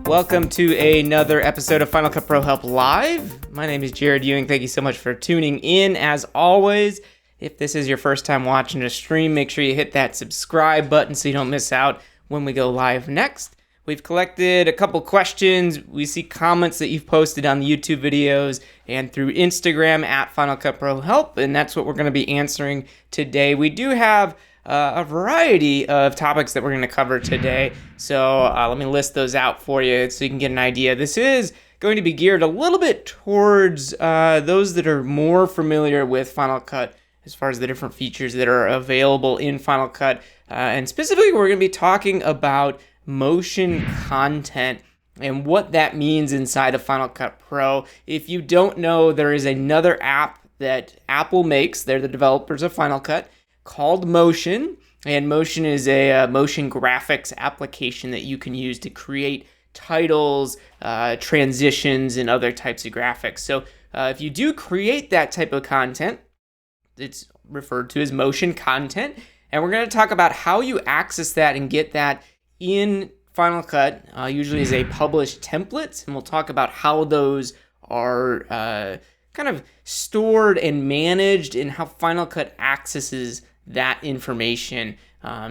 Welcome to another episode of Final Cut Pro Help Live. My name is Jared Ewing. Thank you so much for tuning in. As always, if this is your first time watching a stream, make sure you hit that subscribe button so you don't miss out when we go live next. We've collected a couple questions. We see comments that you've posted on the YouTube videos and through Instagram at Final Cut Pro Help, and that's what we're going to be answering today. We do have a variety of topics that we're going to cover today, so let me list those out for you so you can get an idea. This is going to be geared a little bit towards those that are more familiar with Final Cut as far as the different features that are available in Final Cut, and specifically we're going to be talking about motion content and what that means inside of Final Cut Pro. If you don't know, there is another app that Apple makes. They're the developers of Final Cut, called Motion, and Motion is a motion graphics application that you can use to create titles, transitions, and other types of graphics. So if you do create that type of content, it's referred to as motion content, and we're going to talk about how you access that and get that in Final Cut, usually as a published template, and we'll talk about how those are kind of stored and managed and how Final Cut accesses that information,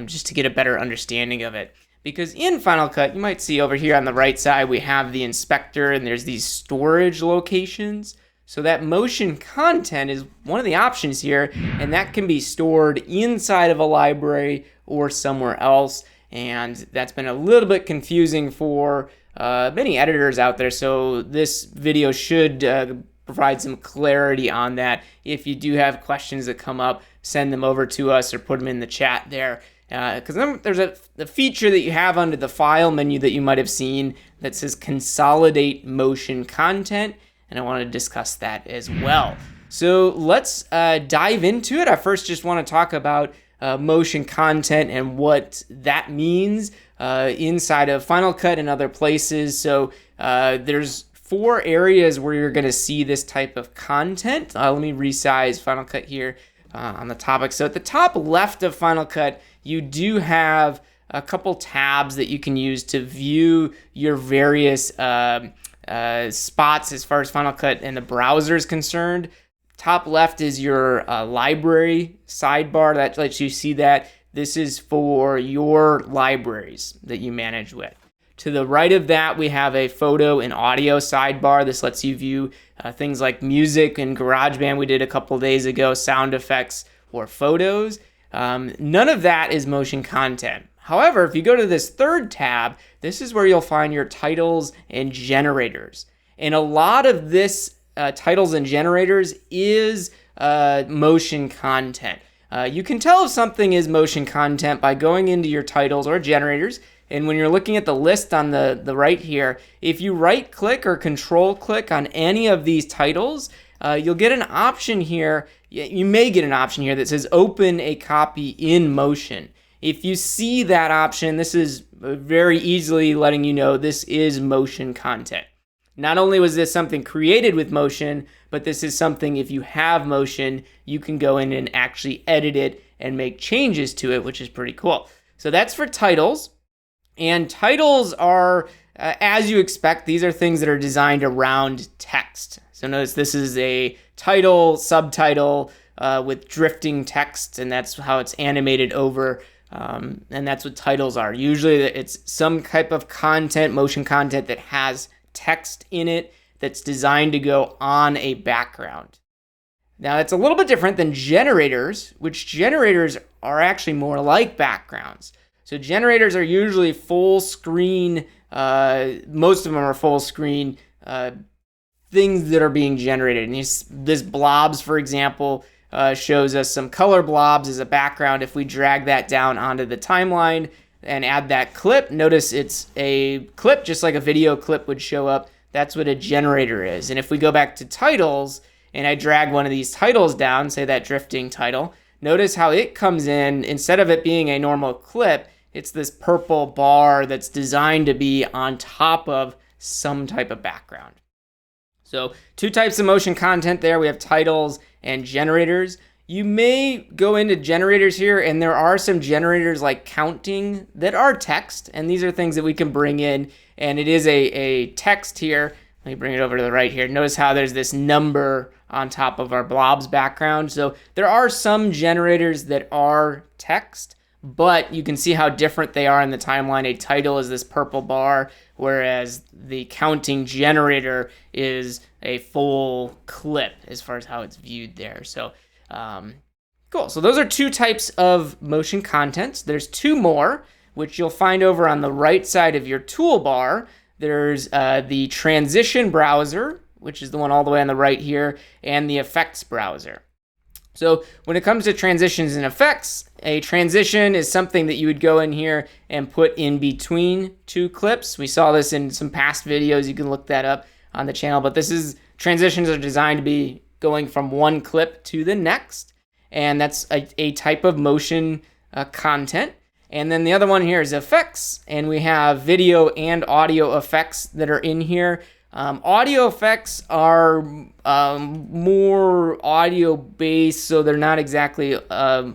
just to get a better understanding of it. Because in Final Cut, you might see over here on the right side, we have the inspector and there's these storage locations. So that motion content is one of the options here, and that can be stored inside of a library or somewhere else. And that's been a little bit confusing for many editors out there. So this video should provide some clarity on that. If you do have questions that come up, send them over to us or put them in the chat there. Because then there's a feature that you have under the file menu that you might have seen that says Consolidate Motion Content, and I want to discuss that as well. So let's dive into it. I first just want to talk about motion content and what that means inside of Final Cut and other places. So there's 4 areas where you're going to see this type of content. Let me resize Final Cut here on the topic. So at the top left of Final Cut, you do have a couple tabs that you can use to view your various spots as far as Final Cut and the browser is concerned. Top left is your library sidebar. That lets you see that this is for your libraries that you manage with. To the right of that, we have a photo and audio sidebar. This lets you view things like music and GarageBand we did a couple days ago, sound effects, or photos. None of that is motion content. However, if you go to this third tab, this is where you'll find your titles and generators. And a lot of this titles and generators is motion content. You can tell if something is motion content by going into your titles or generators, and when you're looking at the list on the right here, if you right click or control click on any of these titles, you'll get an option here. You may get an option here that says open a copy in motion. If you see that option, this is very easily letting you know this is motion content. Not only was this something created with motion, but this is something, if you have motion, you can go in and actually edit it and make changes to it, which is pretty cool. So that's for titles. And titles are, as you expect, these are things that are designed around text. So notice this is a title, subtitle with drifting text, and that's how it's animated over. And that's what titles are. Usually it's some type of content, motion content that has text in it that's designed to go on a background. Now, it's a little bit different than generators, which generators are actually more like backgrounds. So generators are usually full screen, most of them are full screen things that are being generated. And this blobs, for example, shows us some color blobs as a background. If we drag that down onto the timeline and add that clip, notice it's a clip just like a video clip would show up. That's what a generator is. And if we go back to titles and I drag one of these titles down, say that drifting title, notice how it comes in. Instead of it being a normal clip, it's this purple bar that's designed to be on top of some type of background. So 2 types of motion content there. We have titles and generators. You may go into generators here, and there are some generators like counting that are text, and these are things that we can bring in, and it is a text here. Let me bring it over to the right here. Notice how there's this number on top of our blobs background. So there are some generators that are text, but you can see how different they are in the timeline. A title is this purple bar, whereas the counting generator is a full clip as far as how it's viewed there. So cool. So those are two types of motion contents. There's two more, which you'll find over on the right side of your toolbar. There's the transition browser, which is the one all the way on the right here, and the effects browser. So when it comes to transitions and effects, a transition is something that you would go in here and put in between two clips. We saw this in some past videos. You can look that up on the channel, but transitions are designed to be going from one clip to the next, and that's a type of motion content. And then the other one here is effects, and we have video and audio effects that are in here. Audio effects are more audio based, so they're not exactly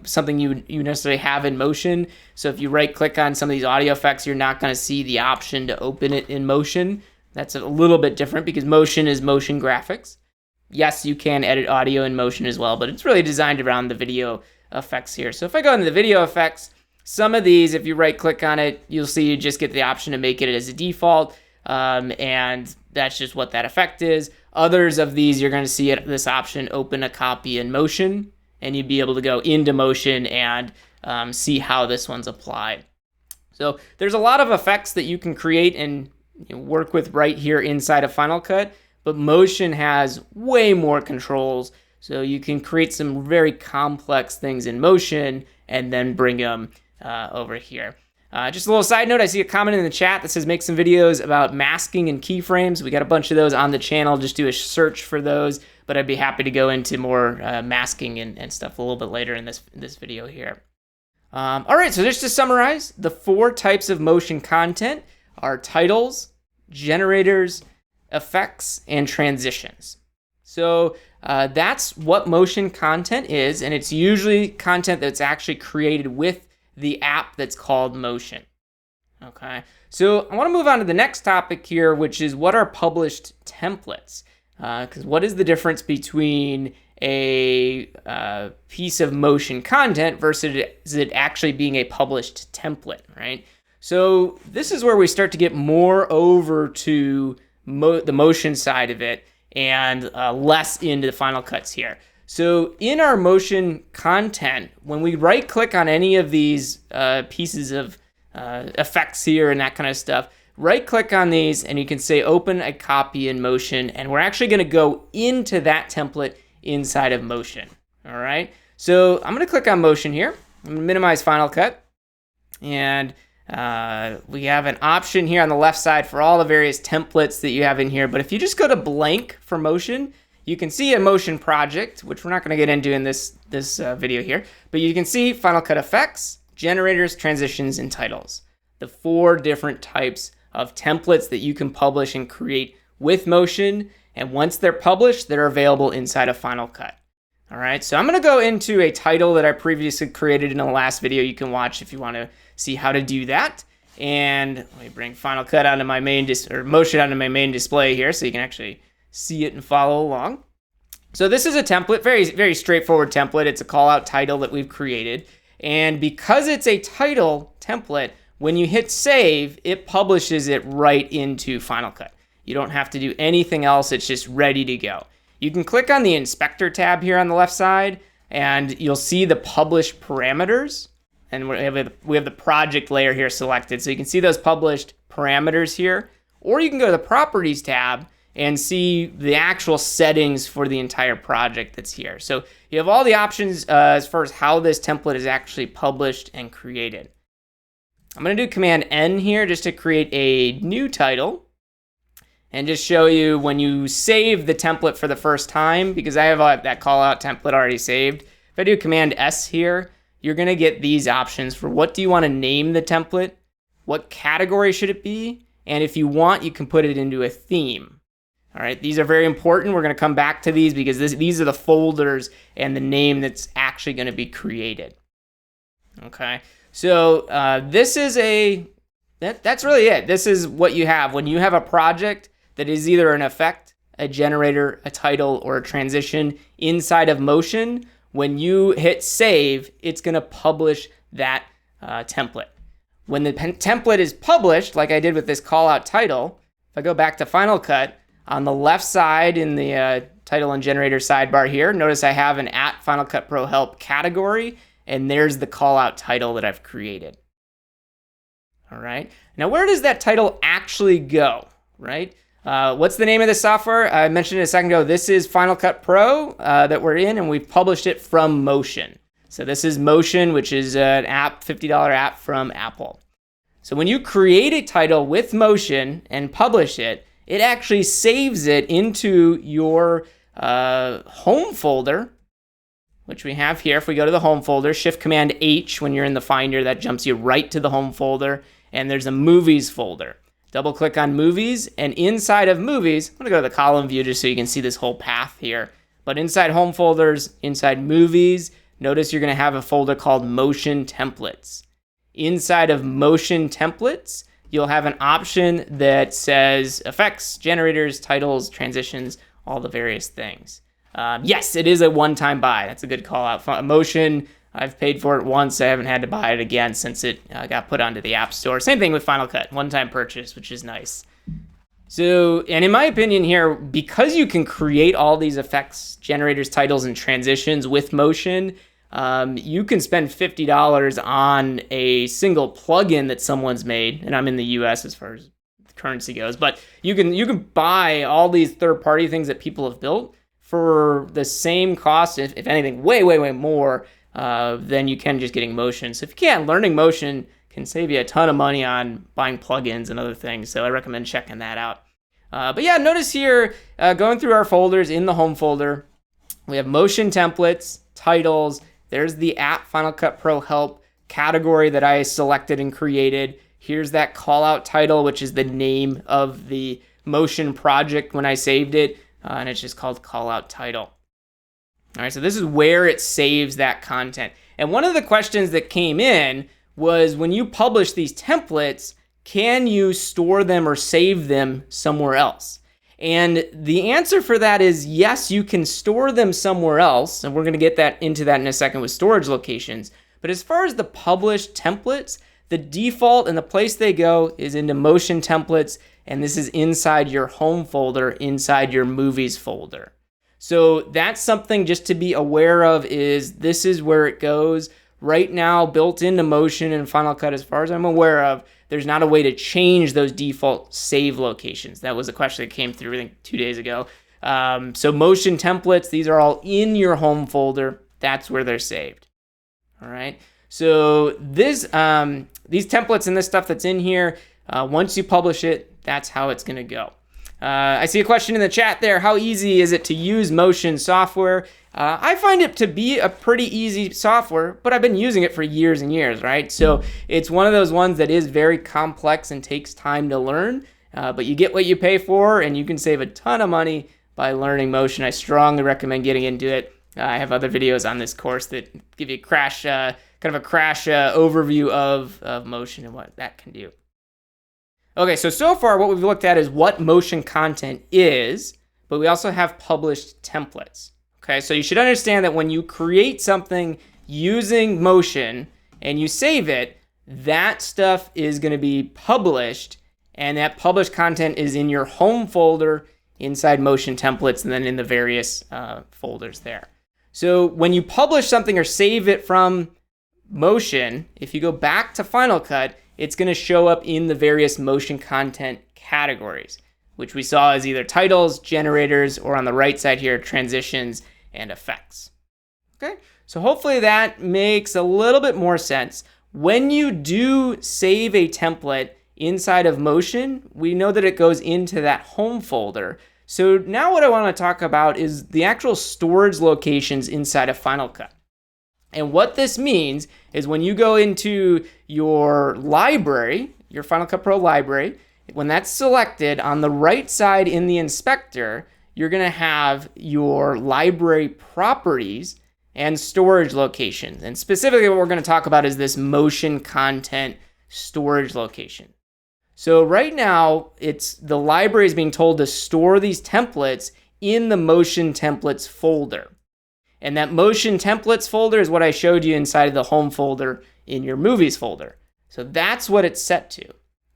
something you necessarily have in motion. So if you right click on some of these audio effects, you're not going to see the option to open it in motion. That's a little bit different because motion is motion graphics. Yes, you can edit audio in motion as well, but it's really designed around the video effects here. So if I go into the video effects, some of these, if you right click on it, you'll see you just get the option to make it as a default, and that's just what that effect is. Others of these, you're going to see this option, open a copy in motion, and you'd be able to go into motion and see how this one's applied. So there's a lot of effects that you can create and work with right here inside of Final Cut, but motion has way more controls. So you can create some very complex things in motion and then bring them over here. Just a little side note, I see a comment in the chat that says make some videos about masking and keyframes. We got a bunch of those on the channel. Just do a search for those, but I'd be happy to go into more masking and stuff a little bit later in this video here. All right, so just to summarize, the 4 types of motion content are titles, generators, effects, and transitions. So that's what motion content is, and it's usually content that's actually created with the app that's called Motion. Okay, so I want to move on to the next topic here, which is what are published templates? Because what is the difference between a piece of motion content versus it actually being a published template, right? So this is where we start to get more over to the motion side of it and less into the Final Cuts here. So in our motion content, when we right click on any of these pieces of effects here and that kind of stuff, right click on these and you can say open a copy in motion, and we're actually going to go into that template inside of motion. All right, so I'm going to click on motion here. I'm going to minimize Final Cut, and we have an option here on the left side for all the various templates that you have in here. But if you just go to blank for motion, you can see a motion project, which we're not going to get into in this video here, but you can see Final Cut effects, generators, transitions, and titles. The 4 different types of templates that you can publish and create with motion, and once they're published, they're available inside of Final Cut. All right, so I'm going to go into a title that I previously created in the last video. You can watch if you want to see how to do that. And let me bring Final Cut onto my main motion onto my main display here, so you can actually see it and follow along. So this is a template, very, very straightforward template. It's a call out title that we've created. And because it's a title template, when you hit save, it publishes it right into Final Cut. You don't have to do anything else. It's just ready to go. You can click on the inspector tab here on the left side, and you'll see the published parameters. And we have the project layer here selected. So you can see those published parameters here. Or you can go to the properties tab and see the actual settings for the entire project that's here. So you have all the options as far as how this template is actually published and created. I'm going to do Command N here just to create a new title and just show you when you save the template for the first time, because I have that call out template already saved. If I do Command S here, you're going to get these options for what do you want to name the template, what category should it be, and if you want, you can put it into a theme. All right, these are very important. We're going to come back to these because these are the folders and the name that's actually going to be created. Okay, so this is that's really it. This is what you have when you have a project that is either an effect, a generator, a title, or a transition inside of Motion. When you hit save, it's going to publish that template. When the template is published, like I did with this callout title, if I go back to Final Cut, on the left side in the title and generator sidebar here, notice I have an Final Cut Pro Help category, and there's the callout title that I've created. All right. Now, where does that title actually go, right? What's the name of the software? I mentioned it a second ago. This is Final Cut Pro that we're in, and we've published it from Motion. So this is Motion, which is an app, $50 app from Apple. So when you create a title with Motion and publish it, it actually saves it into your home folder, which we have here. If we go to the home folder, Shift-Command-H when you're in the Finder, that jumps you right to the home folder, and there's a Movies folder. Double-click on Movies, and inside of Movies, I'm going to go to the column view just so you can see this whole path here. But inside Home Folders, inside Movies, notice you're going to have a folder called Motion Templates. Inside of Motion Templates, you'll have an option that says effects, generators, titles, transitions, all the various things. Yes, it is a one-time buy. That's a good call out. Motion, I've paid for it once. I haven't had to buy it again since it got put onto the App Store. Same thing with Final Cut, one-time purchase, which is nice. So, and in my opinion here, because you can create all these effects, generators, titles, and transitions with Motion, you can spend $50 on a single plugin that someone's made, and I'm in the US as far as the currency goes, but you can buy all these third-party things that people have built for the same cost, if anything, way more than you can just getting Motion. So if you can, learning Motion can save you a ton of money on buying plugins and other things, so I recommend checking that out. But yeah, notice here, going through our folders in the home folder, we have Motion Templates, titles. There's the app Final Cut Pro Help category that I selected and created. Here's that callout title, which is the name of the Motion project when I saved it, and it's just called callout title. All right, so this is where it saves that content. And one of the questions that came in was, when you publish these templates, can you store them or save them somewhere else? And the answer for that is yes, you can store them somewhere else, and we're going to get into that in a second with storage locations. But as far as the published templates, the default and the place they go is into Motion Templates, and this is inside your home folder, inside your Movies folder. So that's something just to be aware of, is this is where it goes. Right now, built into Motion and Final Cut, as far as I'm aware of, there's not a way to change those default save locations. That was a question that came through, I think, 2 days ago. So Motion Templates, these are all in your home folder. That's where they're saved. All right. So these templates and this stuff that's in here, once you publish it, that's how it's going to go. I see a question in the chat there. How easy is it to use Motion software? I find it to be a pretty easy software, but I've been using it for years and years, right? So it's one of those ones that is very complex and takes time to learn, but you get what you pay for, and you can save a ton of money by learning Motion. I strongly recommend getting into it. I have other videos on this course that give you a crash overview of Motion and what that can do. Okay, so far what we've looked at is what Motion content is, but we also have published templates. Okay, so you should understand that when you create something using Motion and you save it, that stuff is going to be published, and that published content is in your home folder inside Motion Templates and then in the various folders there. So when you publish something or save it from Motion, if you go back to Final Cut, it's going to show up in the various Motion content categories, which we saw as either titles, generators, or on the right side here, transitions and effects. Okay, so hopefully that makes a little bit more sense. When you do save a template inside of Motion, we know that it goes into that home folder. So now what I want to talk about is the actual storage locations inside of Final Cut. And what this means is when you go into your library, your Final Cut Pro library, when that's selected, on the right side in the inspector, you're going to have your library properties, and storage locations. And specifically what we're going to talk about is this motion content storage location. So right now, the library is being told to store these templates in the motion templates folder. And that motion templates folder is what I showed you inside of the home folder in your movies folder. So that's what it's set to.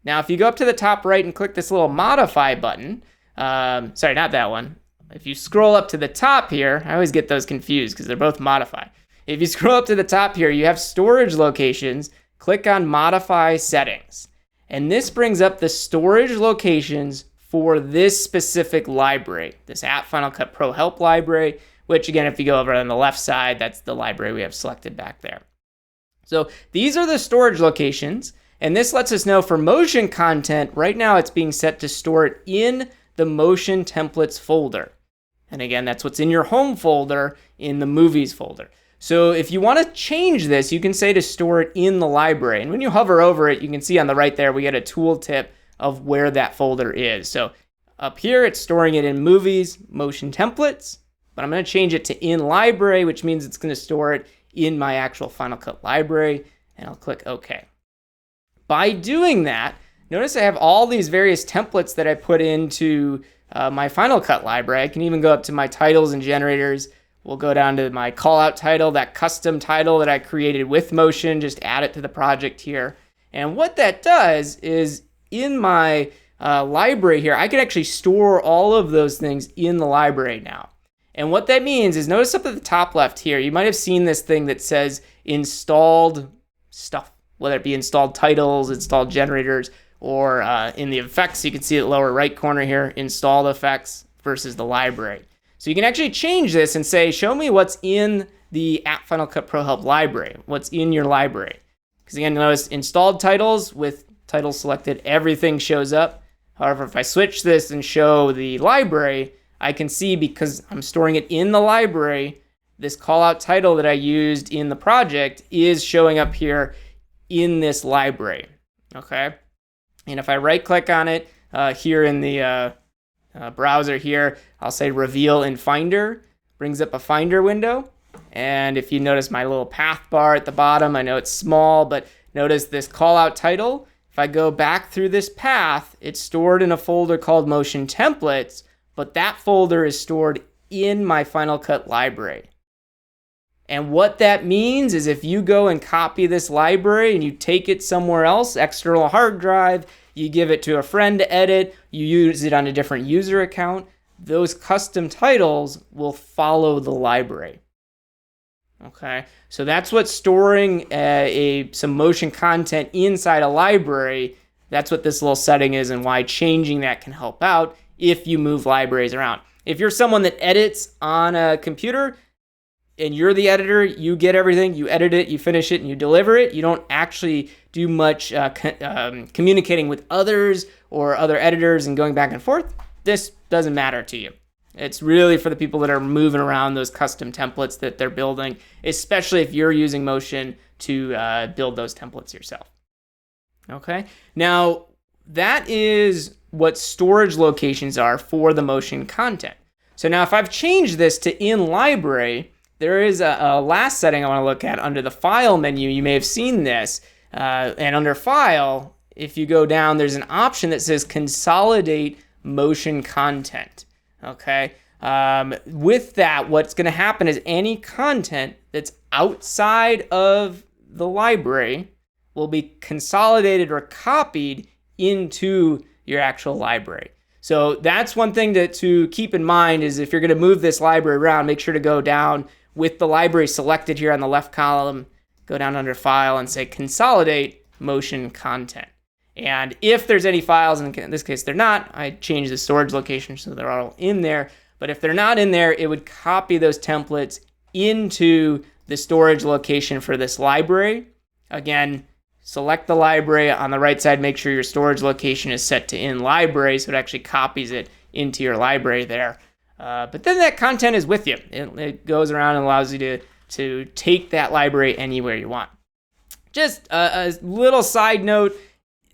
Now, if you go up to the top right and click this little modify button, sorry, not that one. If you scroll up to the top here, I always get those confused because they're both modify. If you scroll up to the top here, you have storage locations. Click on modify settings. And this brings up the storage locations for this specific library, this App Final Cut Pro Help library, which again, if you go over on the left side, that's the library we have selected back there. So these are the storage locations, and this lets us know for motion content, right now it's being set to store it in the motion templates folder. And again, that's what's in your home folder in the movies folder. So if you want to change this, you can say to store it in the library. And when you hover over it, you can see on the right there, we get a tooltip of where that folder is. So up here, it's storing it in movies, motion templates, but I'm going to change it to in library, which means it's going to store it in my actual Final Cut library, and I'll click OK. By doing that, notice I have all these various templates that I put into my Final Cut library. I can even go up to my titles and generators. We'll go down to my callout title, that custom title that I created with Motion, just add it to the project here. And what that does is in my library here, I can actually store all of those things in the library now. And what that means is, notice up at the top left here, you might have seen this thing that says installed stuff, whether it be installed titles, installed generators, or in the effects, you can see it lower right corner here, installed effects versus the library. So you can actually change this and say, show me what's in the App Final Cut Pro Help library, what's in your library. Because again, notice installed titles with titles selected, everything shows up. However, if I switch this and show the library, I can see, because I'm storing it in the library, this callout title that I used in the project is showing up here in this library, okay? And if I right click on it here in the browser here, I'll say reveal in Finder, brings up a Finder window. And if you notice my little path bar at the bottom, I know it's small, but notice this callout title. If I go back through this path, it's stored in a folder called Motion Templates, but that folder is stored in my Final Cut library. And what that means is if you go and copy this library and you take it somewhere else, external hard drive, you give it to a friend to edit, you use it on a different user account, those custom titles will follow the library. Okay, so that's what storing some motion content inside a library, that's what this little setting is, and why changing that can help out if you move libraries around. If you're someone that edits on a computer and you're the editor, you get everything, you edit it, you finish it, and you deliver it, you don't actually do much communicating with others or other editors and going back and forth, this doesn't matter to you. It's really for the people that are moving around those custom templates that they're building, especially if you're using Motion to build those templates yourself. Okay, now that is what storage locations are for the Motion content. So now if I've changed this to in library, there is a last setting I want to look at under the File menu. You may have seen this. And under File, if you go down, there's an option that says Consolidate Motion Content. Okay. With that, what's going to happen is any content that's outside of the library will be consolidated or copied into your actual library. So that's one thing to keep in mind is if you're going to move this library around, make sure to go down with the library selected here on the left column, go down under File and say Consolidate Motion Content. And if there's any files, and in this case they're not, I changed the storage location so they're all in there. But if they're not in there, it would copy those templates into the storage location for this library. Again, select the library on the right side, make sure your storage location is set to in library so it actually copies it into your library there. But then that content is with you. It goes around and allows you to take that library anywhere you want. Just a little side note,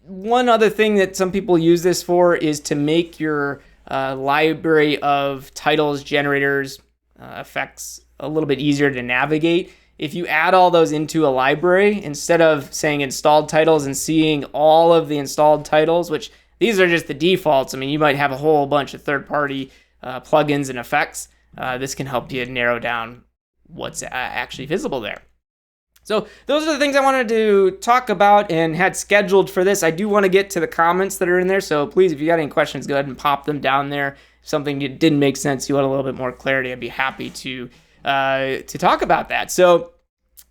one other thing that some people use this for is to make your library of titles, generators, effects a little bit easier to navigate. If you add all those into a library, instead of saying installed titles and seeing all of the installed titles, which these are just the defaults. I mean, you might have a whole bunch of third-party plugins and effects. This can help you narrow down what's actually visible there. So those are the things I wanted to talk about and had scheduled for this. I do want to get to the comments that are in there. So please, if you got any questions, go ahead and pop them down there. If something didn't make sense, you want a little bit more clarity, I'd be happy to talk about that. So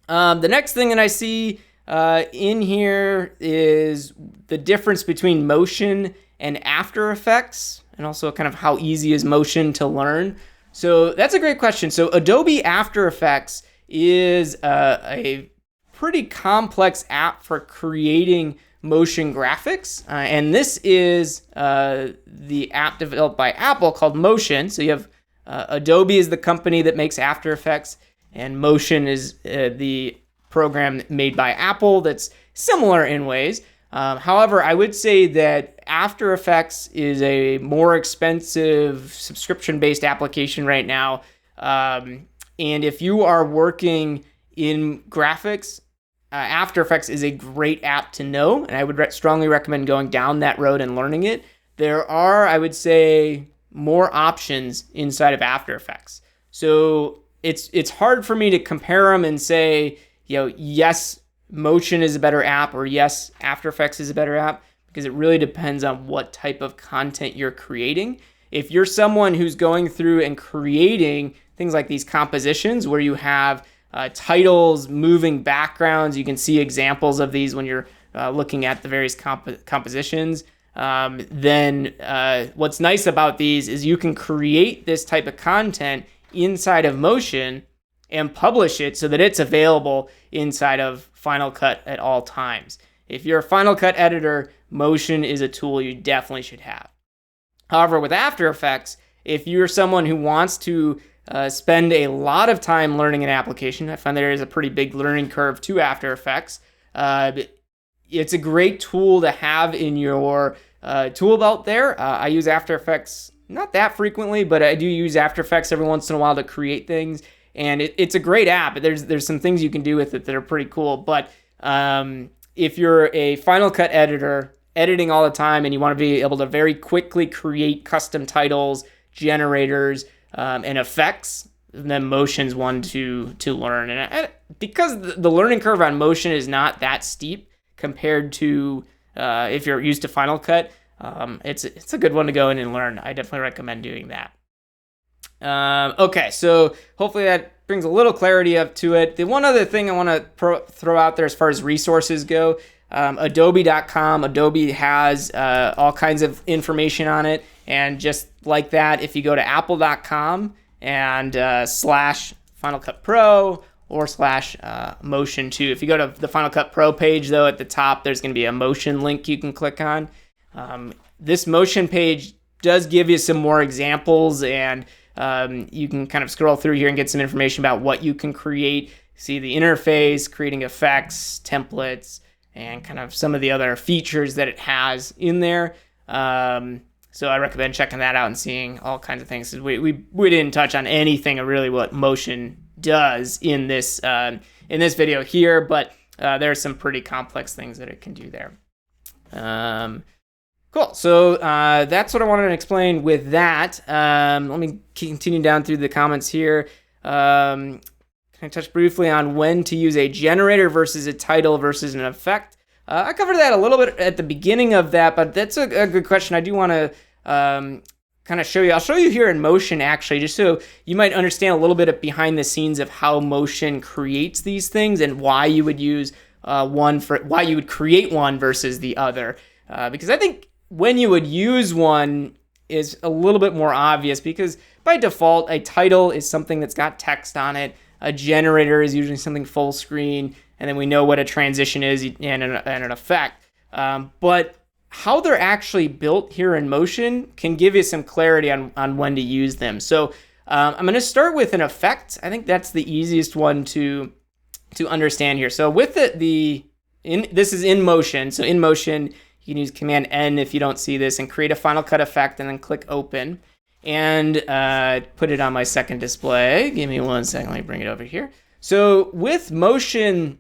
the next thing that I see in here is the difference between motion and After Effects, and also kind of how easy is motion to learn. So that's a great question. So Adobe After Effects is a pretty complex app for creating motion graphics. And this is the app developed by Apple called Motion. So you have Adobe is the company that makes After Effects, and Motion is the program made by Apple that's similar in ways. However, I would say that After Effects is a more expensive subscription-based application right now. And if you are working in graphics, After Effects is a great app to know, and I would strongly recommend going down that road and learning it. There are, I would say, more options inside of After Effects. So it's hard for me to compare them and say, yes, Motion is a better app, or yes, After Effects is a better app, because it really depends on what type of content you're creating. If you're someone who's going through and creating things like these compositions where you have titles, moving backgrounds, you can see examples of these when you're looking at the various compositions, then what's nice about these is you can create this type of content inside of Motion and publish it so that it's available inside of Final Cut at all times. If you're a Final Cut editor, Motion is a tool you definitely should have. However, with After Effects, if you're someone who wants to spend a lot of time learning an application, I find there is a pretty big learning curve to After Effects. It's a great tool to have in your tool belt there. I use After Effects not that frequently, but I do use After Effects every once in a while to create things. And it's a great app. There's some things you can do with it that are pretty cool. But if you're a Final Cut editor, editing all the time, and you want to be able to very quickly create custom titles, generators, and effects, then Motion's one to learn. And because the learning curve on Motion is not that steep compared to if you're used to Final Cut, it's a good one to go in and learn. I definitely recommend doing that. Okay, so hopefully that brings a little clarity up to it. The one other thing I want to throw out there as far as resources go, Adobe.com. Adobe has all kinds of information on it. And just like that, if you go to apple.com and slash Final Cut Pro or slash Motion 2. If you go to the Final Cut Pro page, though, at the top, there's going to be a Motion link you can click on. This Motion page does give you some more examples, and you can kind of scroll through here and get some information about what you can create. See the interface, creating effects, templates, and kind of some of the other features that it has in there. So I recommend checking that out and seeing all kinds of things. We didn't touch on anything of really what Motion does in this video here, but there are some pretty complex things that it can do there. Cool. So that's what I wanted to explain with that. Let me continue down through the comments here. Can I touch briefly on when to use a generator versus a title versus an effect? I covered that a little bit at the beginning of that, but that's a good question. I do want to kind of show you. I'll show you here in Motion, actually, just so you might understand a little bit of behind the scenes of how Motion creates these things and why you would use why you would create one versus the other. Because I think when you would use one is a little bit more obvious, because by default, a title is something that's got text on it. A generator is usually something full screen, and then we know what a transition is and an effect. But how they're actually built here in Motion can give you some clarity on when to use them. So I'm going to start with an effect. I think that's the easiest one to understand here. So with this is in Motion. So in Motion, you can use Command N if you don't see this and create a Final Cut effect and then click Open. and put it on my second display. Give me 1 second, let me bring it over here. So with motion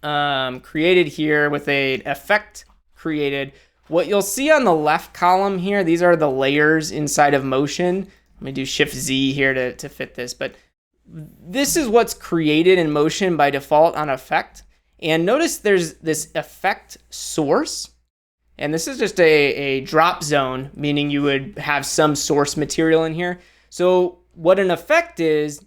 created here, with a effect created, what you'll see on the left column here, these are the layers inside of motion. Let me do Shift Z here to fit this, but this is what's created in motion by default on effect. And notice there's this effect source, and this is just a drop zone, meaning you would have some source material in here. So what an effect is,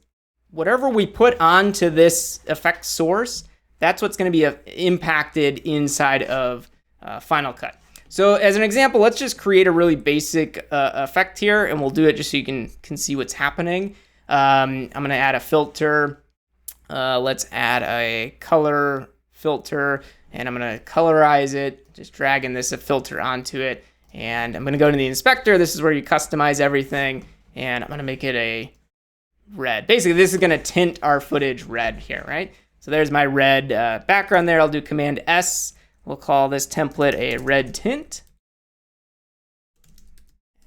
whatever we put onto this effect source, that's what's going to be impacted inside of Final Cut. So as an example, let's just create a really basic effect here, and we'll do it just so you can see what's happening. I'm going to add a filter. Let's add a color filter, and I'm going to colorize it, just dragging this filter onto it. And I'm going to go to the inspector. This is where you customize everything, and I'm going to make it a red. Basically, this is going to tint our footage red here, right? So there's my red background there. I'll do Command S. We'll call this template a red tint.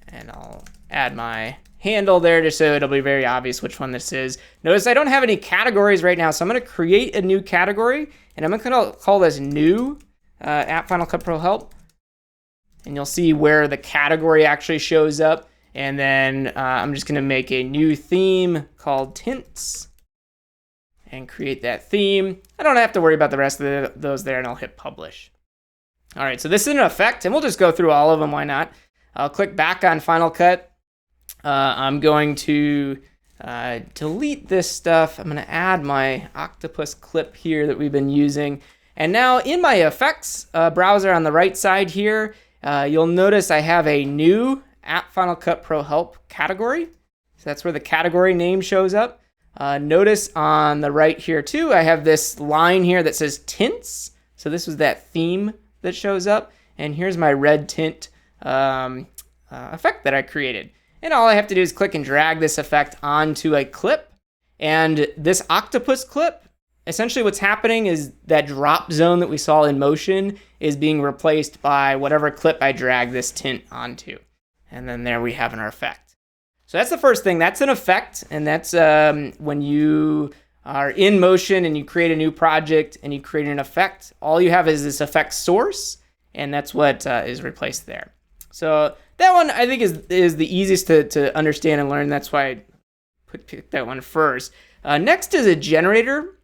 And I'll add my handle there just so it'll be very obvious which one this is. Notice I don't have any categories right now, so I'm going to create a new category, and I'm going to call this new at Final Cut Pro Help. And you'll see where the category actually shows up. And then I'm just going to make a new theme called tints and create that theme. I don't have to worry about the rest of those there, and I'll hit publish. All right, so this is an effect, and we'll just go through all of them. Why not? I'll click back on Final Cut. I'm going to delete this stuff. I'm going to add my octopus clip here that we've been using. And now in my effects browser on the right side here, you'll notice I have a new at Final Cut Pro Help category. So that's where the category name shows up. Notice on the right here too, I have this line here that says tints. So this was that theme that shows up. And here's my red tint effect that I created. And all I have to do is click and drag this effect onto a clip. And this octopus clip, essentially what's happening is that drop zone that we saw in motion is being replaced by whatever clip I drag this tint onto. And then there we have our effect. So that's the first thing. That's an effect. And that's when you are in motion and you create a new project and you create an effect. All you have is this effect source. And that's what is replaced there. So that one I think is the easiest to understand and learn. That's why I picked that one first. Next is a generator.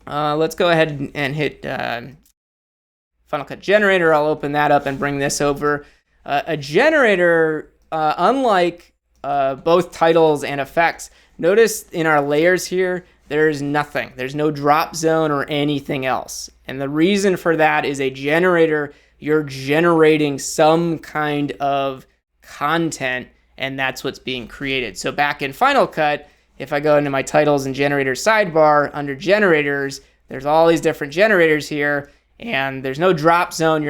Let's go ahead and hit Final Cut Generator. I'll open that up and bring this over. A generator, unlike both titles and effects, notice in our layers here, there's nothing. There's no drop zone or anything else. And the reason for that is a generator, you're generating some kind of content, and that's what's being created. So back in Final Cut, if I go into my titles and generators sidebar, under generators, there's all these different generators here, and there's no drop zone.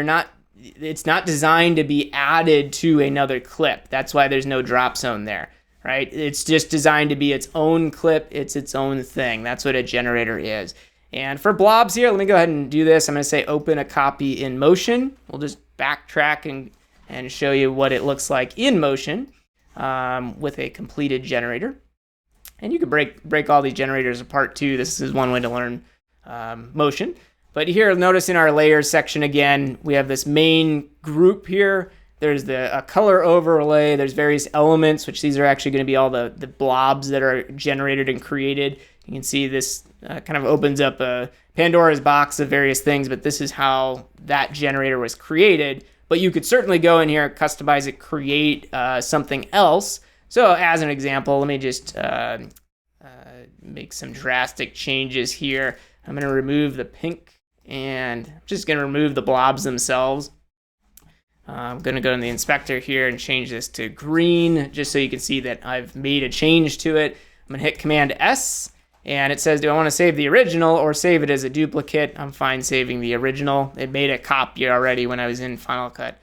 It's not designed to be added to another clip. That's why there's no drop zone there, right? It's just designed to be its own clip. It's its own thing. That's what a generator is. And for blobs here, let me go ahead and do this. I'm going to say open a copy in motion. We'll just backtrack and show you what it looks like in motion with a completed generator. And you can break all these generators apart too. This is one way to learn motion. But here, notice in our layers section again, we have this main group here. There's a color overlay. There's various elements, which these are actually going to be all the blobs that are generated and created. You can see this kind of opens up a Pandora's box of various things, but this is how that generator was created. But you could certainly go in here, customize it, create something else. So as an example, let me just make some drastic changes here. I'm going to remove the pink, and I'm just going to remove the blobs themselves. I'm going to go in the inspector here and change this to green, just so you can see that I've made a change to it. I'm going to hit Command S, and it says, do I want to save the original or save it as a duplicate? I'm fine saving the original. It made a copy already when I was in Final Cut.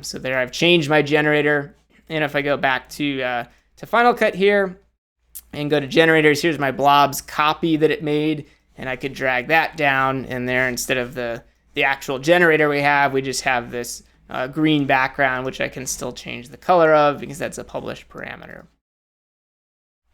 So there I've changed my generator. And if I go back to Final Cut here and go to generators, here's my blobs copy that it made. And I could drag that down in there instead of the actual generator we just have this green background, which I can still change the color of because that's a published parameter.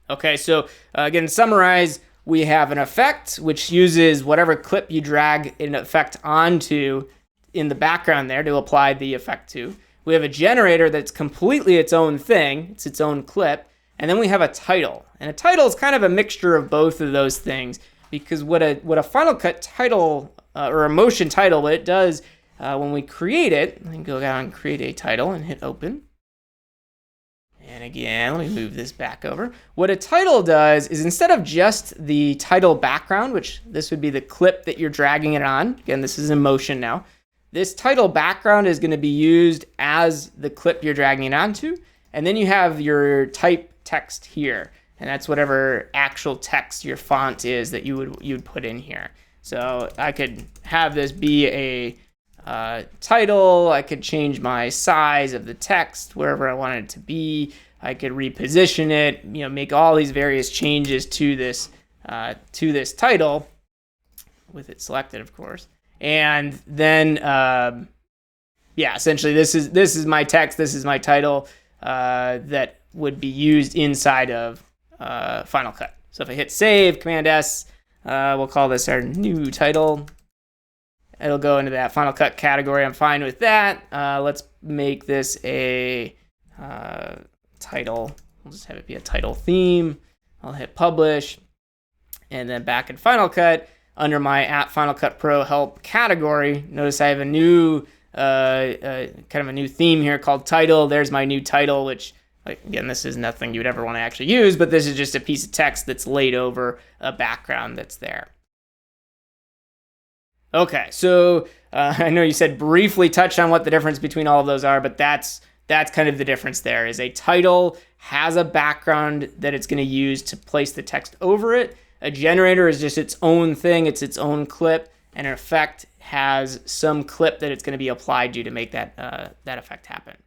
Okay, so again, to summarize, we have an effect which uses whatever clip you drag an effect onto in the background there to apply the effect to. We have a generator that's completely its own thing. It's its own clip. And then we have a title. And a title is kind of a mixture of both of those things, because what a Final Cut title or a motion title, what it does when we create it, let me go down and create a title and hit open. And again, let me move this back over. What a title does is, instead of just the title background, which this would be the clip that you're dragging it on, again, this is in motion now, this title background is going to be used as the clip you're dragging it onto. And then you have your type text here, and that's whatever actual text your font is that you would put in here. So I could have this be a title. I could change my size of the text wherever I want it to be. I could reposition it, make all these various changes to this title with it selected, of course. And then essentially this is my text, this is my title that would be used inside of Final Cut. So if I hit save, Command S, we'll call this our new title. It'll go into that Final Cut category. I'm fine with that. Let's make this a title. We'll just have it be a title theme. I'll hit publish. And then back in Final Cut, under my at Final Cut Pro help category, notice I have a new kind of a new theme here called title. There's my new title, which, again, this is nothing you'd ever want to actually use, but this is just a piece of text that's laid over a background that's there. Okay, so I know you said briefly touch on what the difference between all of those are, but that's kind of the difference there. Is a title has a background that it's going to use to place the text over it. A generator is just its own thing. It's its own clip. And an effect has some clip that it's going to be applied to make that effect happen.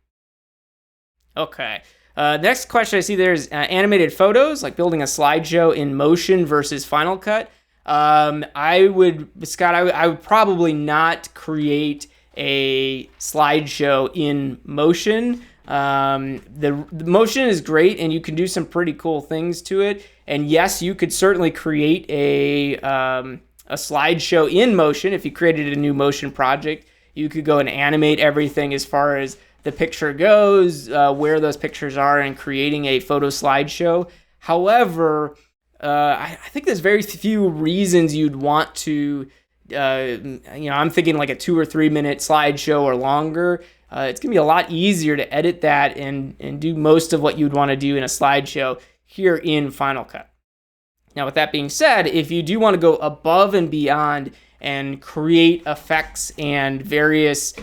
Okay. Next question I see there's animated photos, like building a slideshow in motion versus Final Cut. I would probably not create a slideshow in motion. The motion is great, and you can do some pretty cool things to it. And yes, you could certainly create a slideshow in motion. If you created a new motion project, you could go and animate everything as far as the picture goes, where those pictures are, and creating a photo slideshow. However, I think there's very few reasons you'd want to, I'm thinking like a 2 or 3 minute slideshow or longer. It's going to be a lot easier to edit that and do most of what you'd want to do in a slideshow here in Final Cut. Now, with that being said, if you do want to go above and beyond and create effects and various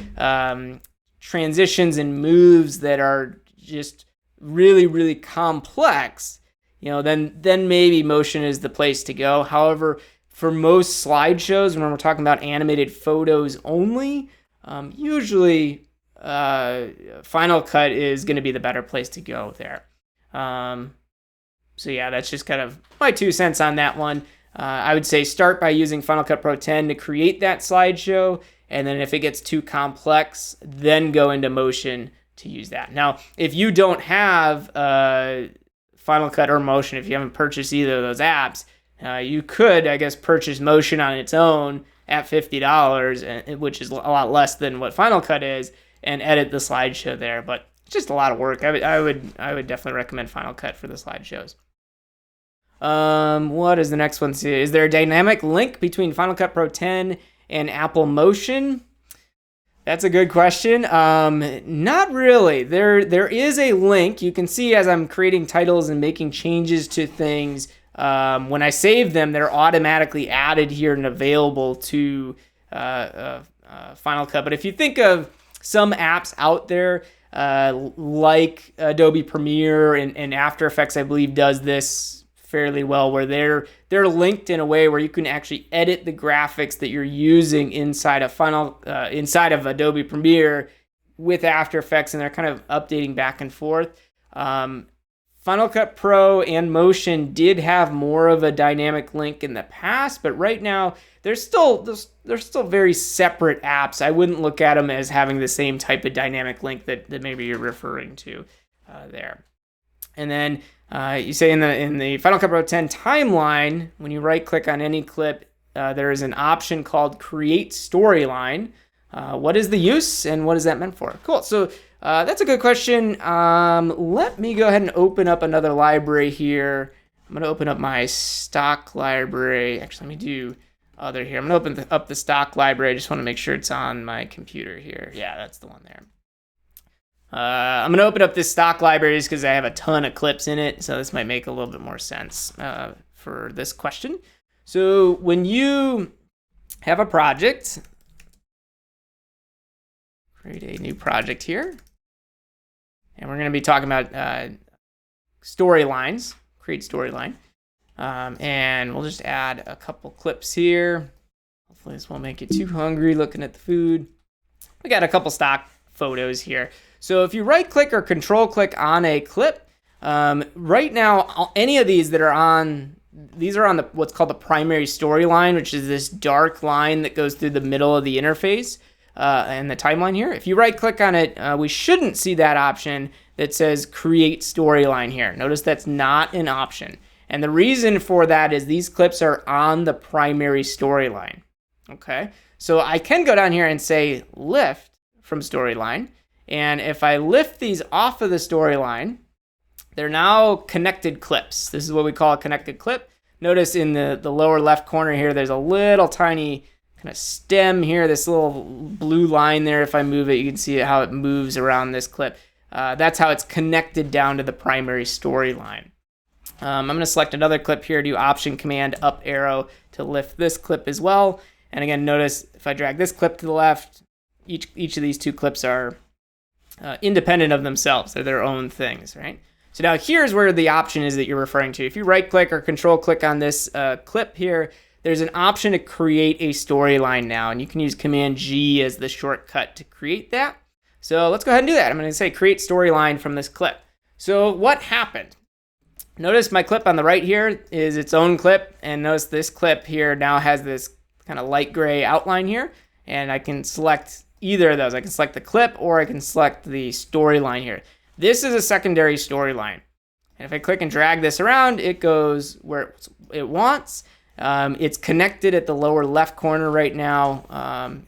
transitions and moves that are just really, really complex, then maybe motion is the place to go. However, for most slideshows, when we're talking about animated photos only, usually Final Cut is going to be the better place to go there. So yeah, that's just kind of my 2 cents on that one. I would say start by using Final Cut Pro 10 to create that slideshow, and then if it gets too complex, then go into motion to use that. Now, if you don't have Final Cut or motion, if you haven't purchased either of those apps, you could, I guess, purchase motion on its own at $50, which is a lot less than what Final Cut is, and edit the slideshow there. But it's just a lot of work. I would definitely recommend Final Cut for the slideshows. What is the next one? Is there a dynamic link between Final Cut Pro 10 and Apple Motion? That's a good question. Not really. There is a link. You can see as I'm creating titles and making changes to things, when I save them, they're automatically added here and available to Final Cut. But if you think of some apps out there, like Adobe Premiere and After Effects, I believe, does this fairly well, where they're linked in a way where you can actually edit the graphics that you're using inside of Adobe Premiere with After Effects, and they're kind of updating back and forth. Final Cut Pro and Motion did have more of a dynamic link in the past, but right now they're still very separate apps. I wouldn't look at them as having the same type of dynamic link that maybe you're referring to there. And then you say in the Final Cut Pro 10 timeline, when you right click on any clip, there is an option called Create Storyline. What is the use and what is that meant for? Cool. So that's a good question. Let me go ahead and open up another library here. I'm going to open up my stock library. Actually, let me do other here. I'm going to open up the stock library. I just want to make sure it's on my computer here. Yeah, that's the one there. I'm going to open up this stock library just because I have a ton of clips in it. So this might make a little bit more sense for this question. So when you have a project, create a new project here. And we're going to be talking about storylines, create storyline. And we'll just add a couple clips here. Hopefully this won't make you too hungry looking at the food. We got a couple stock photos here. So if you right click or control click on a clip, right now, any of these that are on, these are on the what's called the primary storyline, which is this dark line that goes through the middle of the interface and the timeline here. If you right click on it, we shouldn't see that option that says create storyline here. Notice that's not an option. And the reason for that is these clips are on the primary storyline. Okay, so I can go down here and say lift from storyline. And if I lift these off of the storyline, they're now connected clips. This is what we call a connected clip. Notice in the lower left corner here, there's a little tiny kind of stem here, this little blue line there. If I move it, you can see how it moves around this clip. That's how it's connected down to the primary storyline. I'm going to select another clip here, do Option Command up arrow to lift this clip as well. And again, notice if I drag this clip to the left, each of these two clips are independent of themselves. They're their own things, right? So now here's where the option is that you're referring to. If you right click or control click on this clip here, there's an option to create a storyline now, and you can use Command G as the shortcut to create that. So let's go ahead and do that. I'm going to say create storyline from this clip. So what happened? Notice my clip on the right here is its own clip, and notice this clip here now has this kind of light gray outline here, and I can select either of those. I can select the clip or I can select the storyline here. This is a secondary storyline. And if I click and drag this around, it goes where it wants. It's connected at the lower left corner right now.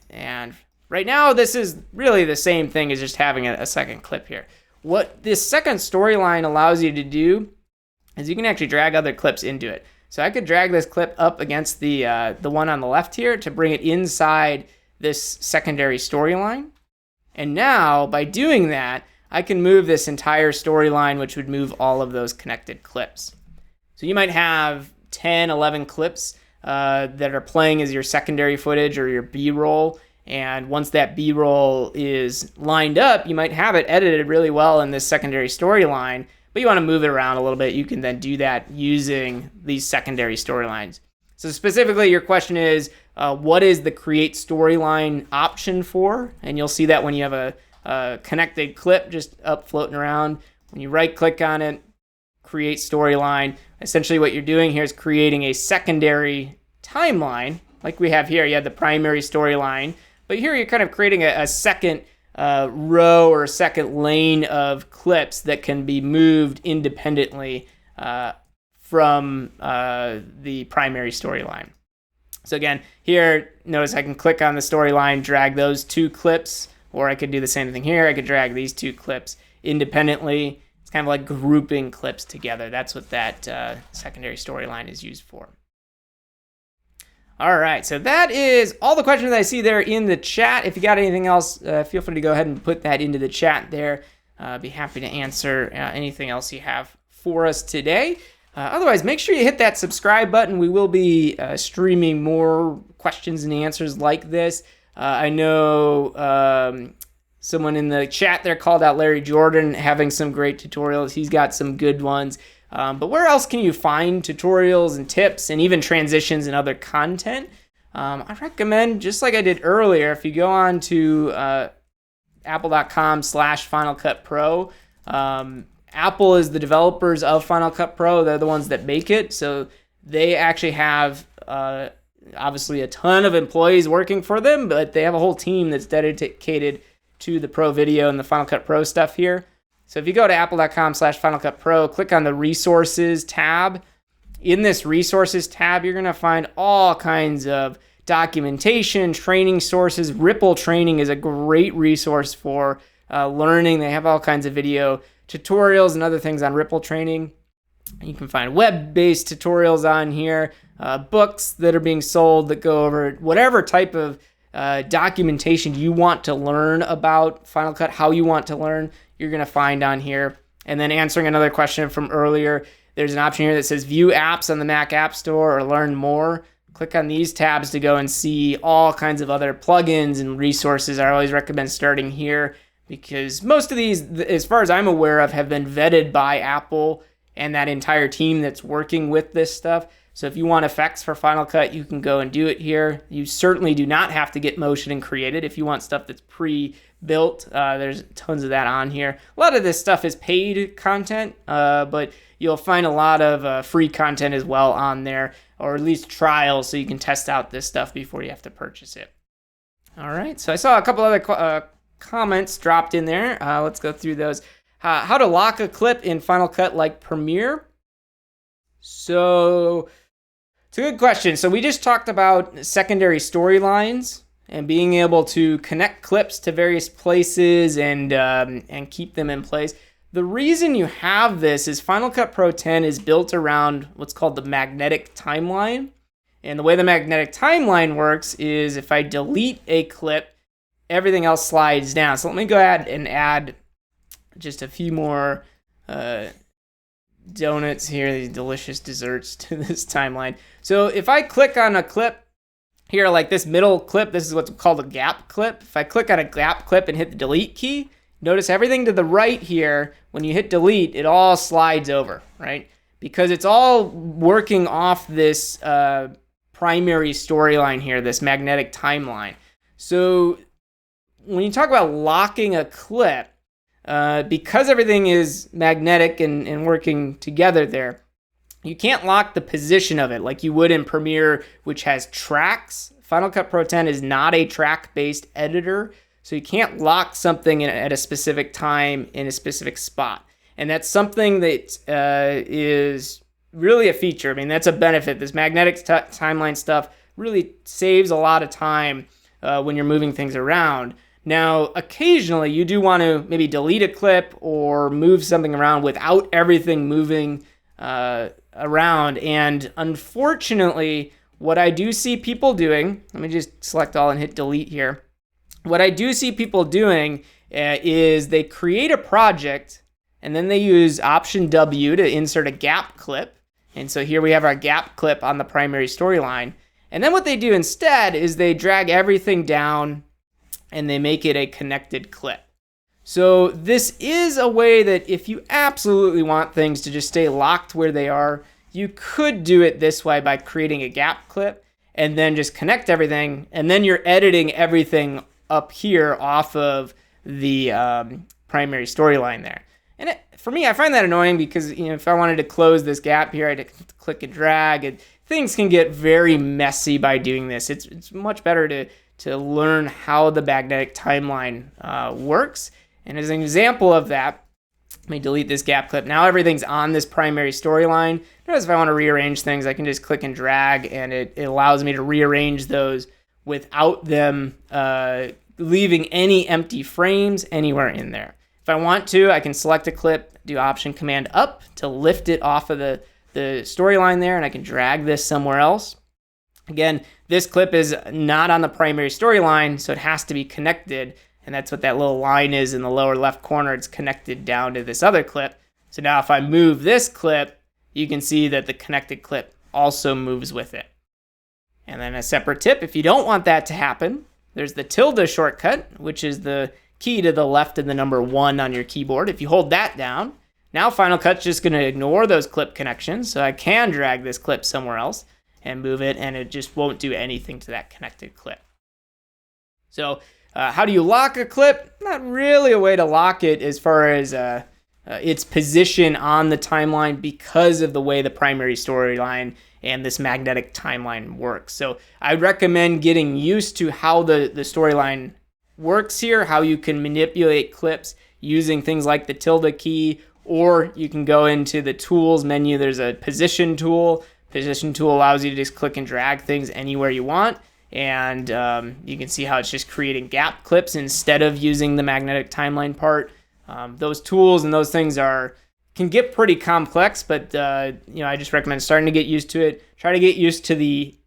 And right now, this is really the same thing as just having a second clip here. What this second storyline allows you to do is you can actually drag other clips into it. So I could drag this clip up against the one on the left here to bring it inside this secondary storyline. And now, by doing that, I can move this entire storyline, which would move all of those connected clips. So you might have 10, 11 clips that are playing as your secondary footage or your B-roll. And once that B-roll is lined up, you might have it edited really well in this secondary storyline, but you want to move it around a little bit. You can then do that using these secondary storylines. So specifically, your question is, what is the create storyline option for? And you'll see that when you have a connected clip just up floating around. When you right click on it, create storyline. Essentially what you're doing here is creating a secondary timeline. Like we have here, you have the primary storyline. But here you're kind of creating a second row or a second lane of clips that can be moved independently from the primary storyline. So again, here, notice I can click on the storyline, drag those two clips, or I could do the same thing here. I could drag these two clips independently. It's kind of like grouping clips together. That's what that secondary storyline is used for. All right, so that is all the questions I see there in the chat. If you got anything else, feel free to go ahead and put that into the chat there. Be happy to answer anything else you have for us today. Otherwise, make sure you hit that subscribe button. We will be streaming more questions and answers like this. I know someone in the chat there called out Larry Jordan having some great tutorials. He's got some good ones. But where else can you find tutorials and tips and even transitions and other content? I recommend, just like I did earlier, if you go on to apple.com/Final Cut Pro, Apple is the developers of Final Cut Pro. They're the ones that make it. So they actually have obviously a ton of employees working for them, but they have a whole team that's dedicated to the Pro Video and the Final Cut Pro stuff here. So if you go to apple.com/Final Cut Pro, click on the Resources tab. In this Resources tab, you're going to find all kinds of documentation, training sources. Ripple Training is a great resource for learning. They have all kinds of video tutorials and other things on Ripple Training. You can find web-based tutorials on here, books that are being sold that go over whatever type of documentation you want to learn about Final Cut, how you want to learn, you're going to find on here. And then answering another question from earlier, there's an option here that says View Apps on the Mac App Store or Learn More. Click on these tabs to go and see all kinds of other plugins and resources. I always recommend starting here because most of these, as far as I'm aware of, have been vetted by Apple and that entire team that's working with this stuff. So if you want effects for Final Cut, you can go and do it here. You certainly do not have to get motion and create it. If you want stuff that's pre-built, there's tons of that on here. A lot of this stuff is paid content, but you'll find a lot of free content as well on there, or at least trials, so you can test out this stuff before you have to purchase it. All right, so I saw a couple other comments dropped in there. Let's go through those. How to lock a clip in Final Cut like Premiere. So it's a good question. So we just talked about secondary storylines and being able to connect clips to various places and keep them in place. The reason you have this is Final Cut Pro 10 is built around what's called the magnetic timeline. And the way the magnetic timeline works is if I delete a clip, everything else slides down. So let me go ahead and add just a few more donuts here, these delicious desserts to this timeline. So if I click on a clip here, like this middle clip, this is what's called a gap clip. If I click on a gap clip and hit the delete key, notice everything to the right here, when you hit delete, it all slides over, right? Because it's all working off this primary storyline here, this magnetic timeline. So when you talk about locking a clip, because everything is magnetic and working together there, you can't lock the position of it like you would in Premiere, which has tracks. Final Cut Pro 10 is not a track-based editor, so you can't lock something at a specific time in a specific spot. And that's something that is really a feature. I mean, that's a benefit. This magnetic timeline stuff really saves a lot of time when you're moving things around. Now, occasionally you do want to maybe delete a clip or move something around without everything moving around. And unfortunately, what I do see people doing, let me just select all and hit delete here. What I do see people doing is they create a project and then they use Option W to insert a gap clip. And so here we have our gap clip on the primary storyline. And then what they do instead is they drag everything down and they make it a connected clip. So this is a way that if you absolutely want things to just stay locked where they are, you could do it this way by creating a gap clip and then just connect everything, and then you're editing everything up here off of the primary storyline there. And for me, I find that annoying because if I wanted to close this gap here, I'd have to click and drag, and things can get very messy by doing this. It's much better to learn how the magnetic timeline works. And as an example of that, let me delete this gap clip. Now everything's on this primary storyline. Notice if I want to rearrange things, I can just click and drag, and it allows me to rearrange those without them leaving any empty frames anywhere in there. If I want to, I can select a clip, do Option Command Up to lift it off of the storyline there, and I can drag this somewhere else. Again, this clip is not on the primary storyline, so it has to be connected, and that's what that little line is in the lower left corner. It's connected down to this other clip. So now if I move this clip, you can see that the connected clip also moves with it. And then a separate tip, if you don't want that to happen, there's the tilde shortcut, which is the key to the left of the number 1 on your keyboard. If you hold that down, now Final Cut's just going to ignore those clip connections, so I can drag this clip somewhere else and move it, and it just won't do anything to that connected clip. So how do you lock a clip? Not really a way to lock it as far as its position on the timeline because of the way the primary storyline and this magnetic timeline works. So I recommend getting used to how the storyline works here, how you can manipulate clips using things like the tilde key, or you can go into the tools menu. There's a position tool. Position tool allows you to just click and drag things anywhere you want. And you can see how it's just creating gap clips instead of using the magnetic timeline part. Those tools and those things can get pretty complex, but I just recommend starting to get used to it. Try to get used to the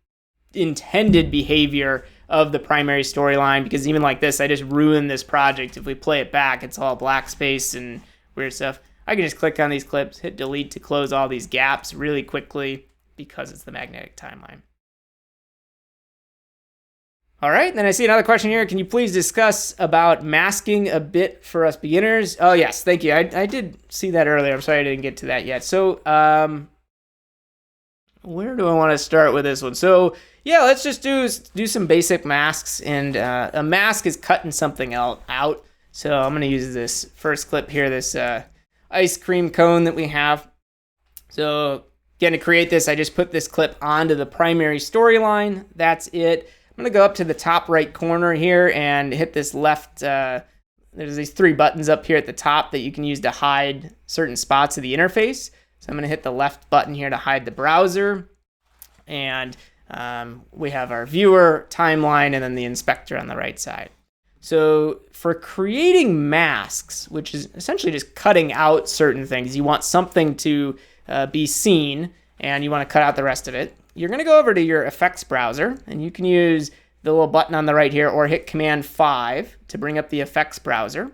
intended behavior of the primary storyline, because even like this, I just ruined this project. If we play it back, it's all black space and weird stuff. I can just click on these clips, hit delete to close all these gaps really quickly because it's the magnetic timeline. All right, then I see another question here. Can you please discuss about masking a bit for us beginners? Oh, yes, thank you. I did see that earlier. I'm sorry I didn't get to that yet. So where do I want to start with this one? So yeah, let's just do some basic masks. And a mask is cutting something out. So I'm going to use this first clip here, this ice cream cone that we have. So again, to create this, I just put this clip onto the primary storyline. That's it. I'm going to go up to the top right corner here and hit this left. There's these 3 buttons up here at the top that you can use to hide certain spots of the interface. So I'm going to hit the left button here to hide the browser. And we have our viewer, timeline, and then the inspector on the right side. So for creating masks, which is essentially just cutting out certain things, you want something to be seen and you want to cut out the rest of it. You're going to go over to your effects browser, and you can use the little button on the right here or hit Command 5 to bring up the effects browser.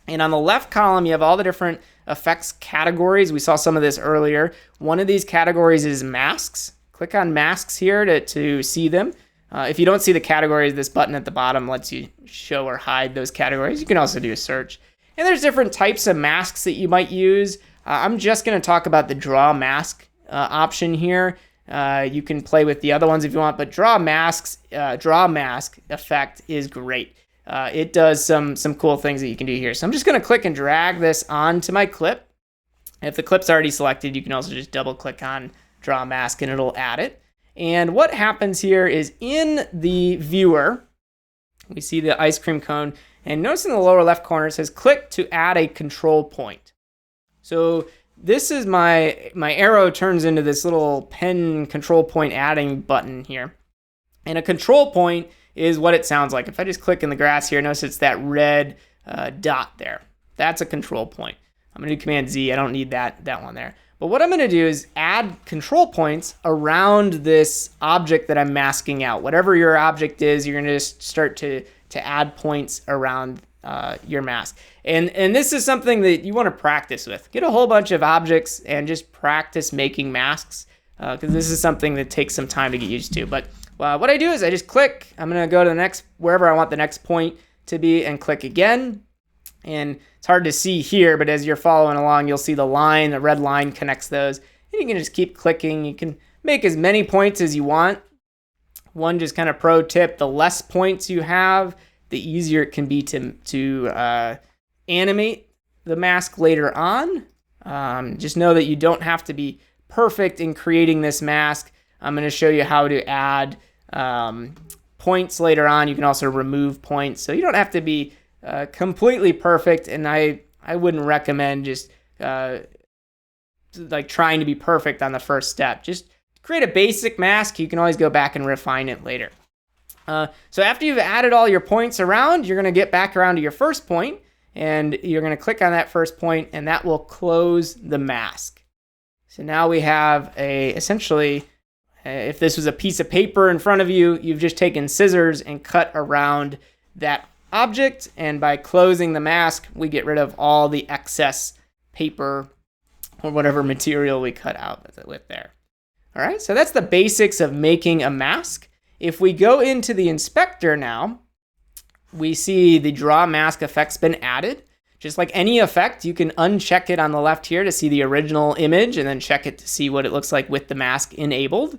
And on the left column, you have all the different effects categories. We saw some of this earlier. One of these categories is masks. Click on masks here to see them. If you don't see the categories, this button at the bottom lets you show or hide those categories. You can also do a search. And there's different types of masks that you might use. I'm just going to talk about the draw mask option here. You can play with the other ones if you want, but draw mask effect is great. It does some cool things that you can do here. So I'm just going to click and drag this onto my clip. If the clip's already selected, you can also just double click on draw mask and it'll add it. And what happens here is in the viewer, we see the ice cream cone, and notice in the lower left corner it says click to add a control point. So this is my arrow turns into this little pen control point adding button here. And a control point is what it sounds like. If I just click in the grass here, notice it's that red dot there. That's a control point. I'm going to do Command Z. I don't need that one there. But what I'm going to do is add control points around this object that I'm masking out. Whatever your object is, you're going to just start to add points around your mask. And this is something that you want to practice with. Get a whole bunch of objects and just practice making masks, because this is something that takes some time to get used to. But what I do is I just click. I'm going to go to the next, wherever I want the next point to be, and click again. And it's hard to see here, but as you're following along, you'll see the line, the red line connects those. And you can just keep clicking. You can make as many points as you want. One just kind of pro tip, the less points you have, the easier it can be to animate the mask later on. Just know that you don't have to be perfect in creating this mask. I'm going to show you how to add points later on. You can also remove points, so you don't have to be completely perfect. And I wouldn't recommend just like trying to be perfect on the first step. Just create a basic mask. You can always go back and refine it later. So after you've added all your points around, you're going to get back around to your first point, and you're going to click on that first point, and that will close the mask. So now we have essentially, if this was a piece of paper in front of you, you've just taken scissors and cut around that object, and by closing the mask, we get rid of all the excess paper or whatever material we cut out with there. All right, so that's the basics of making a mask. If we go into the inspector now, we see the draw mask effect's been added. Just like any effect, you can uncheck it on the left here to see the original image and then check it to see what it looks like with the mask enabled.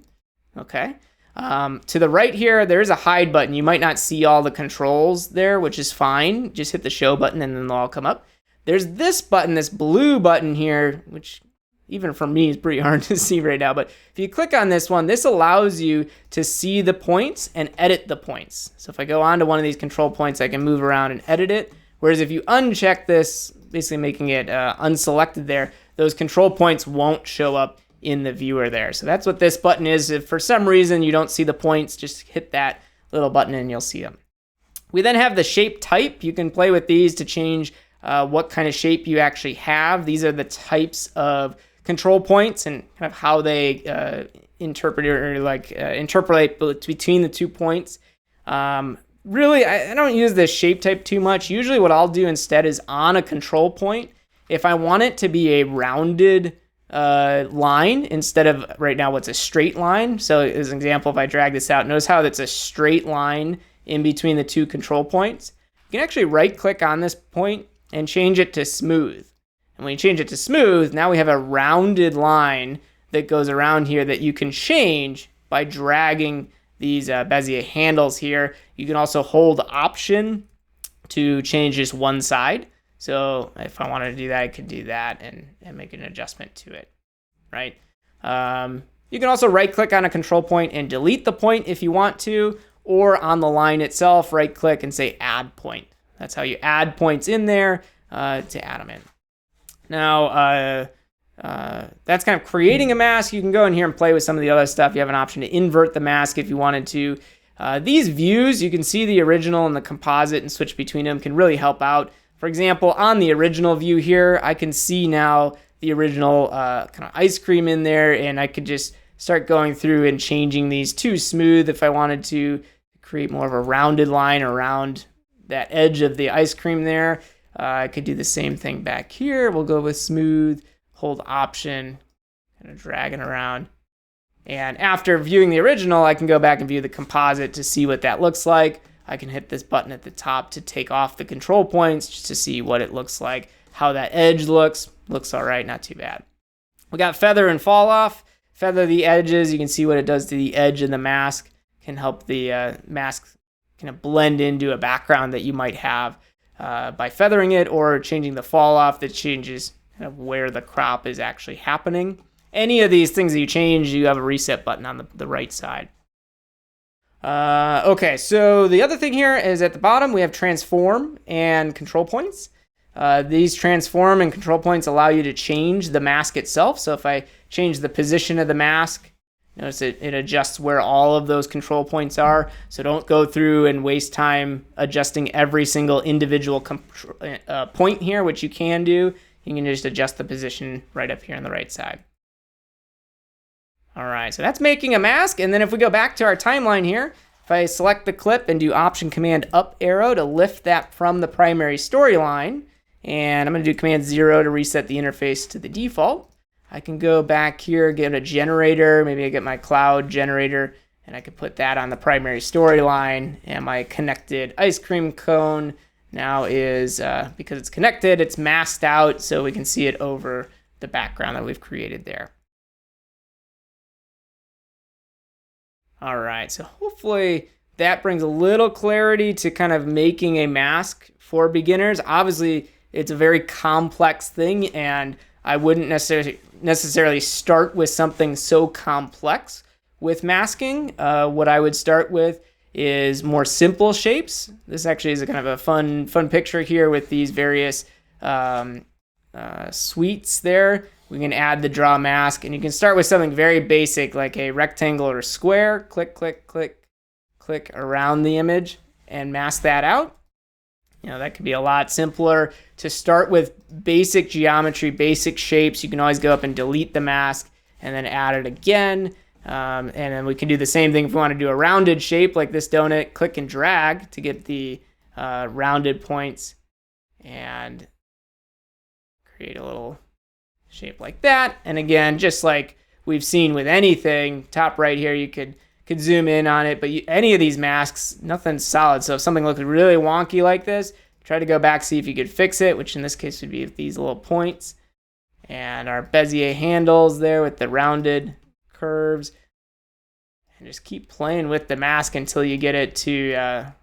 Okay. To the right here, there's a hide button. You might not see all the controls there, which is fine. Just hit the show button and then they'll all come up. there's this button, this blue button here, which even for me is pretty hard to see right now. But if you click on this one, this allows you to see the points and edit the points. So if I go on to one of these control points, I can move around and edit it. Whereas if you uncheck this, basically making it unselected there, those control points won't show up in the viewer there. So that's what this button is. If for some reason you don't see the points, just hit that little button and you'll see them. We then have the shape type. You can play with these to change what kind of shape you actually have. These are the types of control points and kind of how they interpolate between the 2 points. Really, I don't use this shape type too much. Usually what I'll do instead is on a control point, if I want it to be a rounded line instead of right now what's a straight line. So as an example, if I drag this out, notice how it's a straight line in between the 2 control points. You can actually right click on this point and change it to smooth. And when you change it to smooth, now we have a rounded line that goes around here that you can change by dragging these Bezier handles here. You can also hold Option to change just one side. So if I wanted to do that, I could do that and make an adjustment to it, right? You can also right click on a control point and delete the point if you want to, or on the line itself, right click and say add point. That's how you add points in there to add them in. Now, that's kind of creating a mask. You can go in here and play with some of the other stuff. You have an option to invert the mask if you wanted to. These views, you can see the original and the composite and switch between them, can really help out. For example, on the original view here, I can see now the original kind of ice cream in there, and I could just start going through and changing these to smooth if I wanted to create more of a rounded line around that edge of the ice cream there. I could do the same thing back here. We'll go with smooth, hold Option, kind of dragging around. And after viewing the original, I can go back and view the composite to see what that looks like. I can hit this button at the top to take off the control points just to see what it looks like, how that edge looks. Looks all right, not too bad. We got feather and fall off. Feather the edges. You can see what it does to the edge of the mask. Can help the mask kind of blend into a background that you might have by feathering it, or changing the fall off that changes kind of where the crop is actually happening. Any of these things that you change, you have a reset button on the right side. Okay, so the other thing here is at the bottom, we have transform and control points. These transform and control points allow you to change the mask itself. So if I change the position of the mask, notice it adjusts where all of those control points are. So don't go through and waste time adjusting every single individual point here, which you can do. You can just adjust the position right up here on the right side. All right, so that's making a mask. And then if we go back to our timeline here, if I select the clip and do Option Command up arrow to lift that from the primary storyline, and I'm going to do Command 0 to reset the interface to the default. I can go back here, get a generator, maybe I get my cloud generator, and I can put that on the primary storyline, and my connected ice cream cone now is, because it's connected, it's masked out, so we can see it over the background that we've created there. All right, so hopefully that brings a little clarity to kind of making a mask for beginners. Obviously, it's a very complex thing, and I wouldn't necessarily start with something so complex with masking. What I would start with is more simple shapes. This actually is a kind of a fun picture here with these various suites there. We can add the draw mask, and you can start with something very basic like a rectangle or a square. Click, click, click, click around the image and mask that out. You know, that could be a lot simpler. To start with basic geometry, basic shapes, you can always go up and delete the mask and then add it again. And then we can do the same thing if we want to do a rounded shape like this donut. Click and drag to get the rounded points and create a little shape like that. And again, just like we've seen with anything, top right here, you could zoom in on it, but any of these masks, nothing's solid. So if something looks really wonky like this, try to go back, see if you could fix it, which in this case would be with these little points. And our Bezier handles there with the rounded curves. And just keep playing with the mask until you get it to a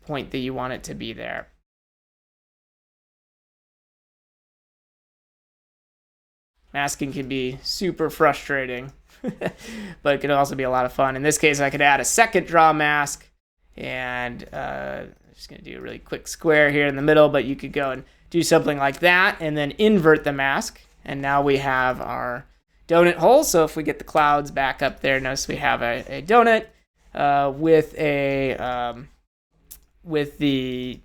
point that you want it to be there. Masking can be super frustrating, but it can also be a lot of fun. In this case, I could add a second draw mask, and I'm just going to do a really quick square here in the middle, but you could go and do something like that, and then invert the mask, and now we have our donut hole. So if we get the clouds back up there, notice we have a donut with the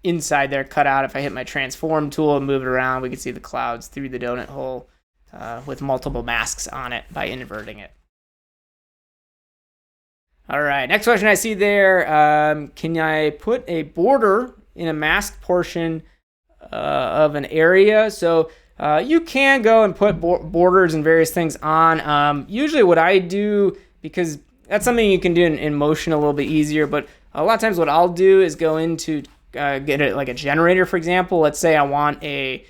inside there cut out. If I hit my transform tool and move it around, we can see the clouds through the donut hole with multiple masks on it by inverting it. All right, next question I see there. Can I put a border in a masked portion of an area? So you can go and put borders and various things on. Usually what I do, because that's something you can do in motion a little bit easier, but a lot of times what I'll do is go into get it like a generator, for example. Let's say I want a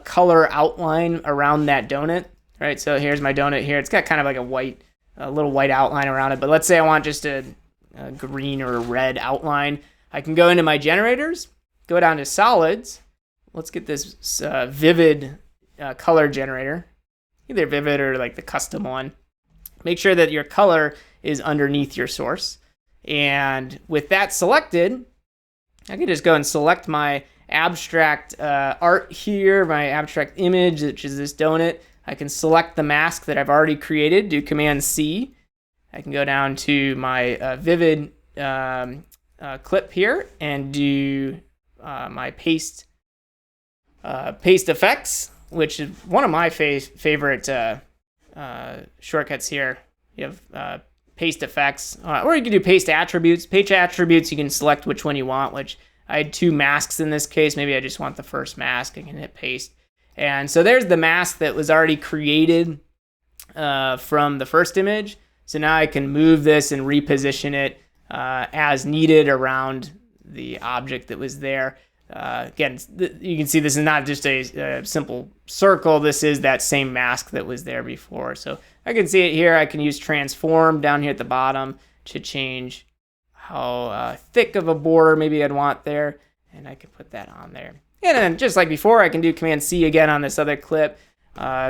color outline around that donut, right? So here's my donut here. It's got kind of like a little white outline around it. But let's say I want just a green or a red outline. I can go into my generators, go down to solids. Let's get this vivid color generator, either vivid or like the custom one. Make sure that your color is underneath your source. And with that selected, I can just go and select my abstract art here, my abstract image, which is this donut. I can select the mask that I've already created, do Command C. I can go down to my vivid clip here and do my paste effects, which is one of my favorite shortcuts here. You have paste effects, or you can do paste attributes. Paste attributes, you can select which one you want, which I had two masks in this case. Maybe I just want the first mask. I can hit paste. And so there's the mask that was already created from the first image. So now I can move this and reposition it as needed around the object that was there. Again, you can see this is not just a simple circle. This is that same mask that was there before. So I can see it here. I can use transform down here at the bottom to change how thick of a border maybe I'd want there. And I can put that on there. And then just like before, I can do Command C again on this other clip.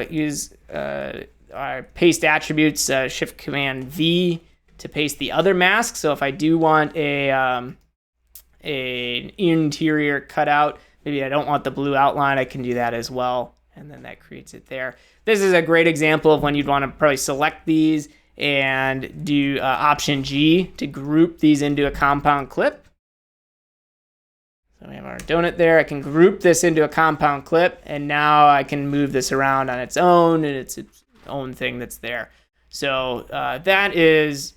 Use our paste attributes, Shift Command V to paste the other mask. So if I do want an interior cutout, maybe I don't want the blue outline, I can do that as well. And then that creates it there. This is a great example of when you'd want to probably select these and do Option G to group these into a compound clip. So we have our donut there. I can group this into a compound clip, and now I can move this around on its own, and it's its own thing that's there. So that is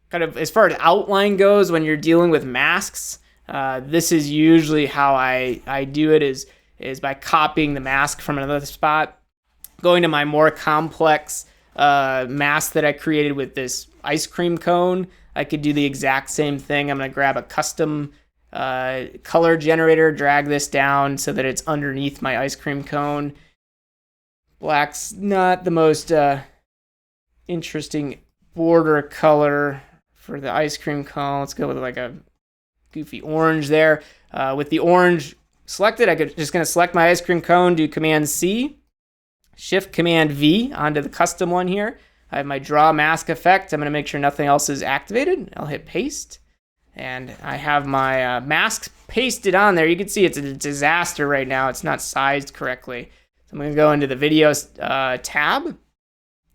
kind of, as far as outline goes, when you're dealing with masks, this is usually how I do it, is by copying the mask from another spot, going to my more complex mask that I created with this ice cream cone. I could do the exact same thing. I'm going to grab a custom color generator, drag this down so that it's underneath my ice cream cone. Black's not the most interesting border color for the ice cream cone. Let's go with like a goofy orange there. With the orange selected, just going to select my ice cream cone, do Command C, Shift Command V onto the custom one here. I have my draw mask effect. I'm going to make sure nothing else is activated. I'll hit paste. And I have my masks pasted on there. You can see it's a disaster right now. It's not sized correctly. So I'm going to go into the video tab,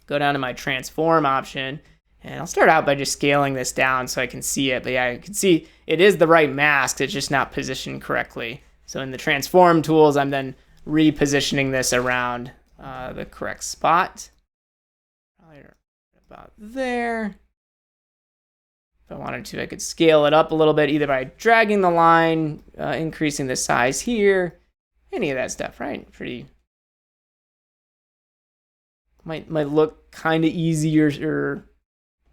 go down to my transform option, and I'll start out by just scaling this down so I can see it. But yeah, you can see it is the right mask. It's just not positioned correctly. So in the transform tools, I'm then repositioning this around the correct spot. Probably about there. If I wanted to, I could scale it up a little bit, either by dragging the line, increasing the size here, any of that stuff, right? Pretty, might look kind of easier, or,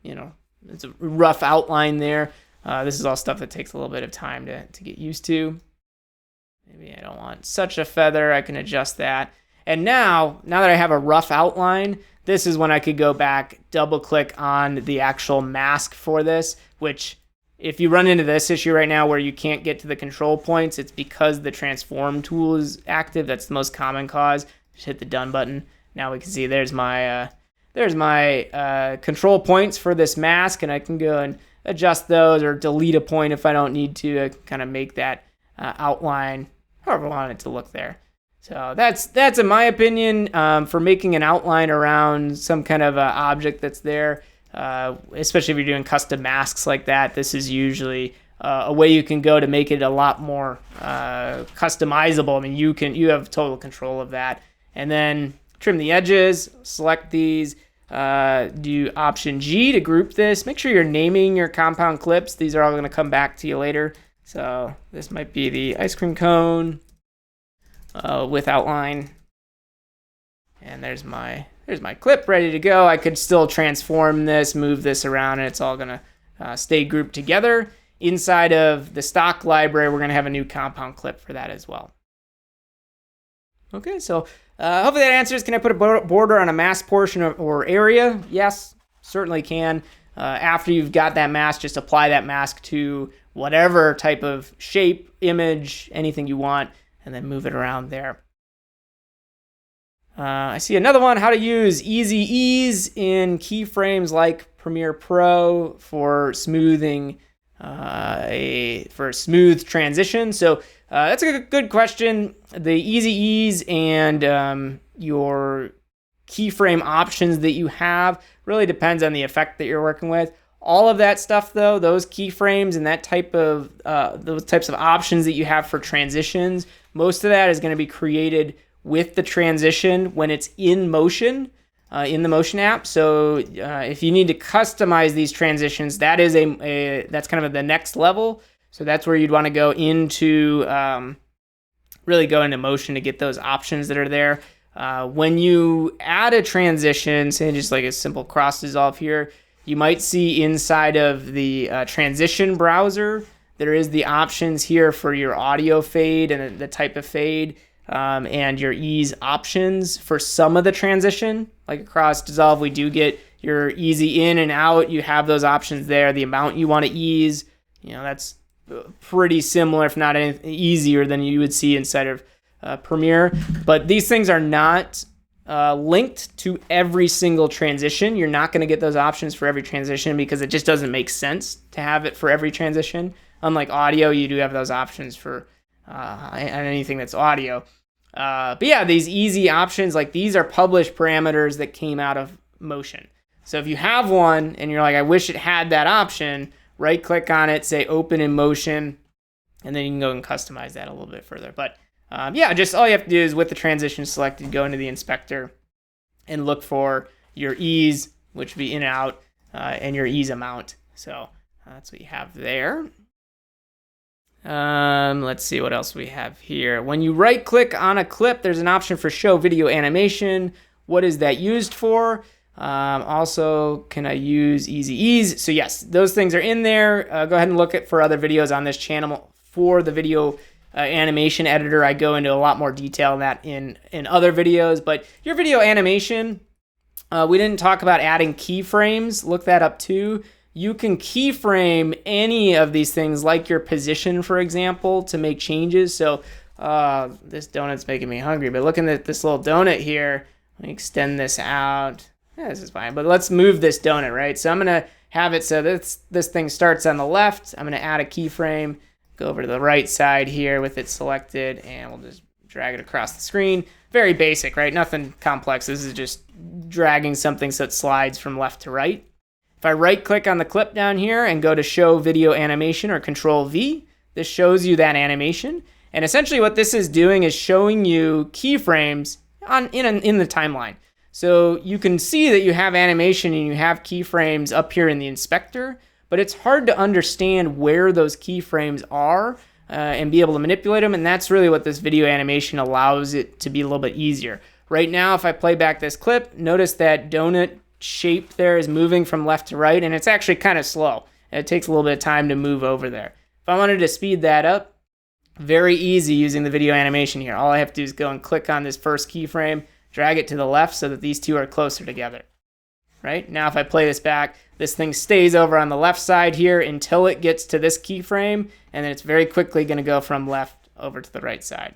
you know, it's a rough outline there. This is all stuff that takes a little bit of time to get used to. Maybe I don't want such a feather. I can adjust that. And now that I have a rough outline, this is when I could go back, double click on the actual mask for this, which if you run into this issue right now where you can't get to the control points, it's because the transform tool is active. That's the most common cause. Just hit the done button. Now we can see there's my control points for this mask, and I can go and adjust those or delete a point if I don't need to kind of make that outline however I want it to look there. So that's in my opinion for making an outline around some kind of object that's there, especially if you're doing custom masks like that. This is usually a way you can go to make it a lot more customizable. I mean, you have total control of that. And then trim the edges, select these, do Option G to group this. Make sure you're naming your compound clips. These are all going to come back to you later. So this might be the ice cream cone with outline. And there's my clip ready to go. I could still transform this, move this around, and it's all going to stay grouped together. Inside of the stock library, we're going to have a new compound clip for that as well. Okay, so hopefully that answers, can I put a border on a mask portion or area? Yes, certainly can. After you've got that mask, just apply that mask to whatever type of shape, image, anything you want, and then move it around there. I see another one, how to use Easy Ease in keyframes like Premiere Pro for smoothing for a smooth transition. So that's a good question. The Easy Ease and your keyframe options that you have really depends on the effect that you're working with. All of that stuff, though, those keyframes and that type of those types of options that you have for transitions, most of that is going to be created with the transition when it's in motion. In the Motion app. So if you need to customize these transitions, that is that's kind of the next level. So that's where you'd want to go into really go into Motion to get those options that are there. When you add a transition, say just like a simple cross dissolve here, you might see inside of the transition browser, there is the options here for your audio fade and the type of fade. And your ease options for some of the transition, like across dissolve, we do get your easy in and out. You have those options there. The amount you want to ease, that's pretty similar, if not easier than you would see inside of Premiere. But these things are not linked to every single transition. You're not going to get those options for every transition because it just doesn't make sense to have it for every transition. Unlike audio, you do have those options for anything that's audio. But yeah, these easy options, like these are published parameters that came out of Motion. So if you have one and you're like, I wish it had that option, right click on it, say open in Motion, and then you can go and customize that a little bit further. But yeah, just all you have to do is with the transition selected, go into the inspector and look for your ease, which would be in and out, and your ease amount. So that's what you have there. Let's see what else we have here. When you right click on a clip, there's an option for show video animation. What is that used for? Also, can I use Easy Ease? So yes, those things are in there. Go ahead and look for other videos on this channel for the video animation editor. I go into a lot more detail on that in other videos, but your video animation, we didn't talk about adding keyframes. Look that up too. You can keyframe any of these things, like your position, for example, to make changes. So this donut's making me hungry, but looking at this little donut here, let me extend this out. Yeah, this is fine, but let's move this donut, right? So I'm going to have it so this thing starts on the left. I'm going to add a keyframe, go over to the right side here with it selected, and we'll just drag it across the screen. Very basic, right? Nothing complex. This is just dragging something so it slides from left to right. If I right click on the clip down here and go to show video animation or Control V, this shows you that animation. And essentially what this is doing is showing you keyframes in the timeline. So you can see that you have animation and you have keyframes up here in the inspector, but it's hard to understand where those keyframes are and be able to manipulate them. And that's really what this video animation allows it to be a little bit easier. Right now, if I play back this clip, notice that donut shape there is moving from left to right, and it's actually kind of slow. It takes a little bit of time to move over there. If I wanted to speed that up, very easy using the video animation here. All I have to do is go and click on this first keyframe, drag it to the left so that these two are closer together. Right? Now if I play this back, this thing stays over on the left side here until it gets to this keyframe, and then it's very quickly going to go from left over to the right side.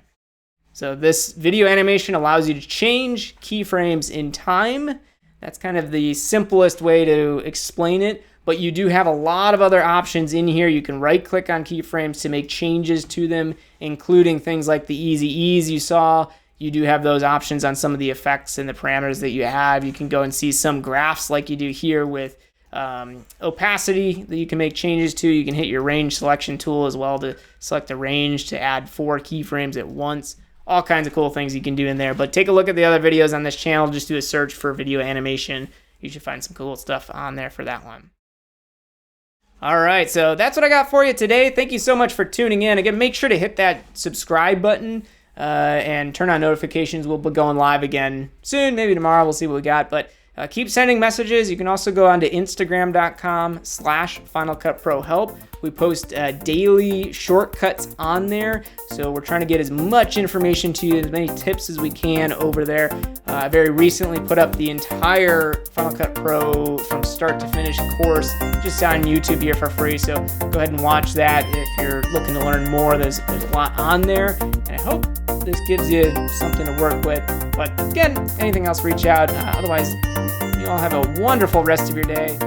So this video animation allows you to change keyframes in time. That's kind of the simplest way to explain it, but you do have a lot of other options in here. You can right click on keyframes to make changes to them, including things like the easy ease you saw. You do have those options on some of the effects and the parameters that you have. You can go and see some graphs like you do here with opacity that you can make changes to. You can hit your range selection tool as well to select the range to add 4 keyframes at once. All kinds of cool things you can do in there. But take a look at the other videos on this channel. Just do a search for video animation. You should find some cool stuff on there for that one. All right, so that's what I got for you today. Thank you so much for tuning in. Again, make sure to hit that subscribe button and turn on notifications. We'll be going live again soon, maybe tomorrow. We'll see what we got. But keep sending messages. You can also go on to Instagram.com/FinalCutProHelp. We post daily shortcuts on there. So we're trying to get as much information to you, as many tips as we can over there. I very recently put up the entire Final Cut Pro from start to finish course just on YouTube here for free. So go ahead and watch that if you're looking to learn more. There's a lot on there. And I hope this gives you something to work with. But again, anything else, reach out. Otherwise, you all have a wonderful rest of your day.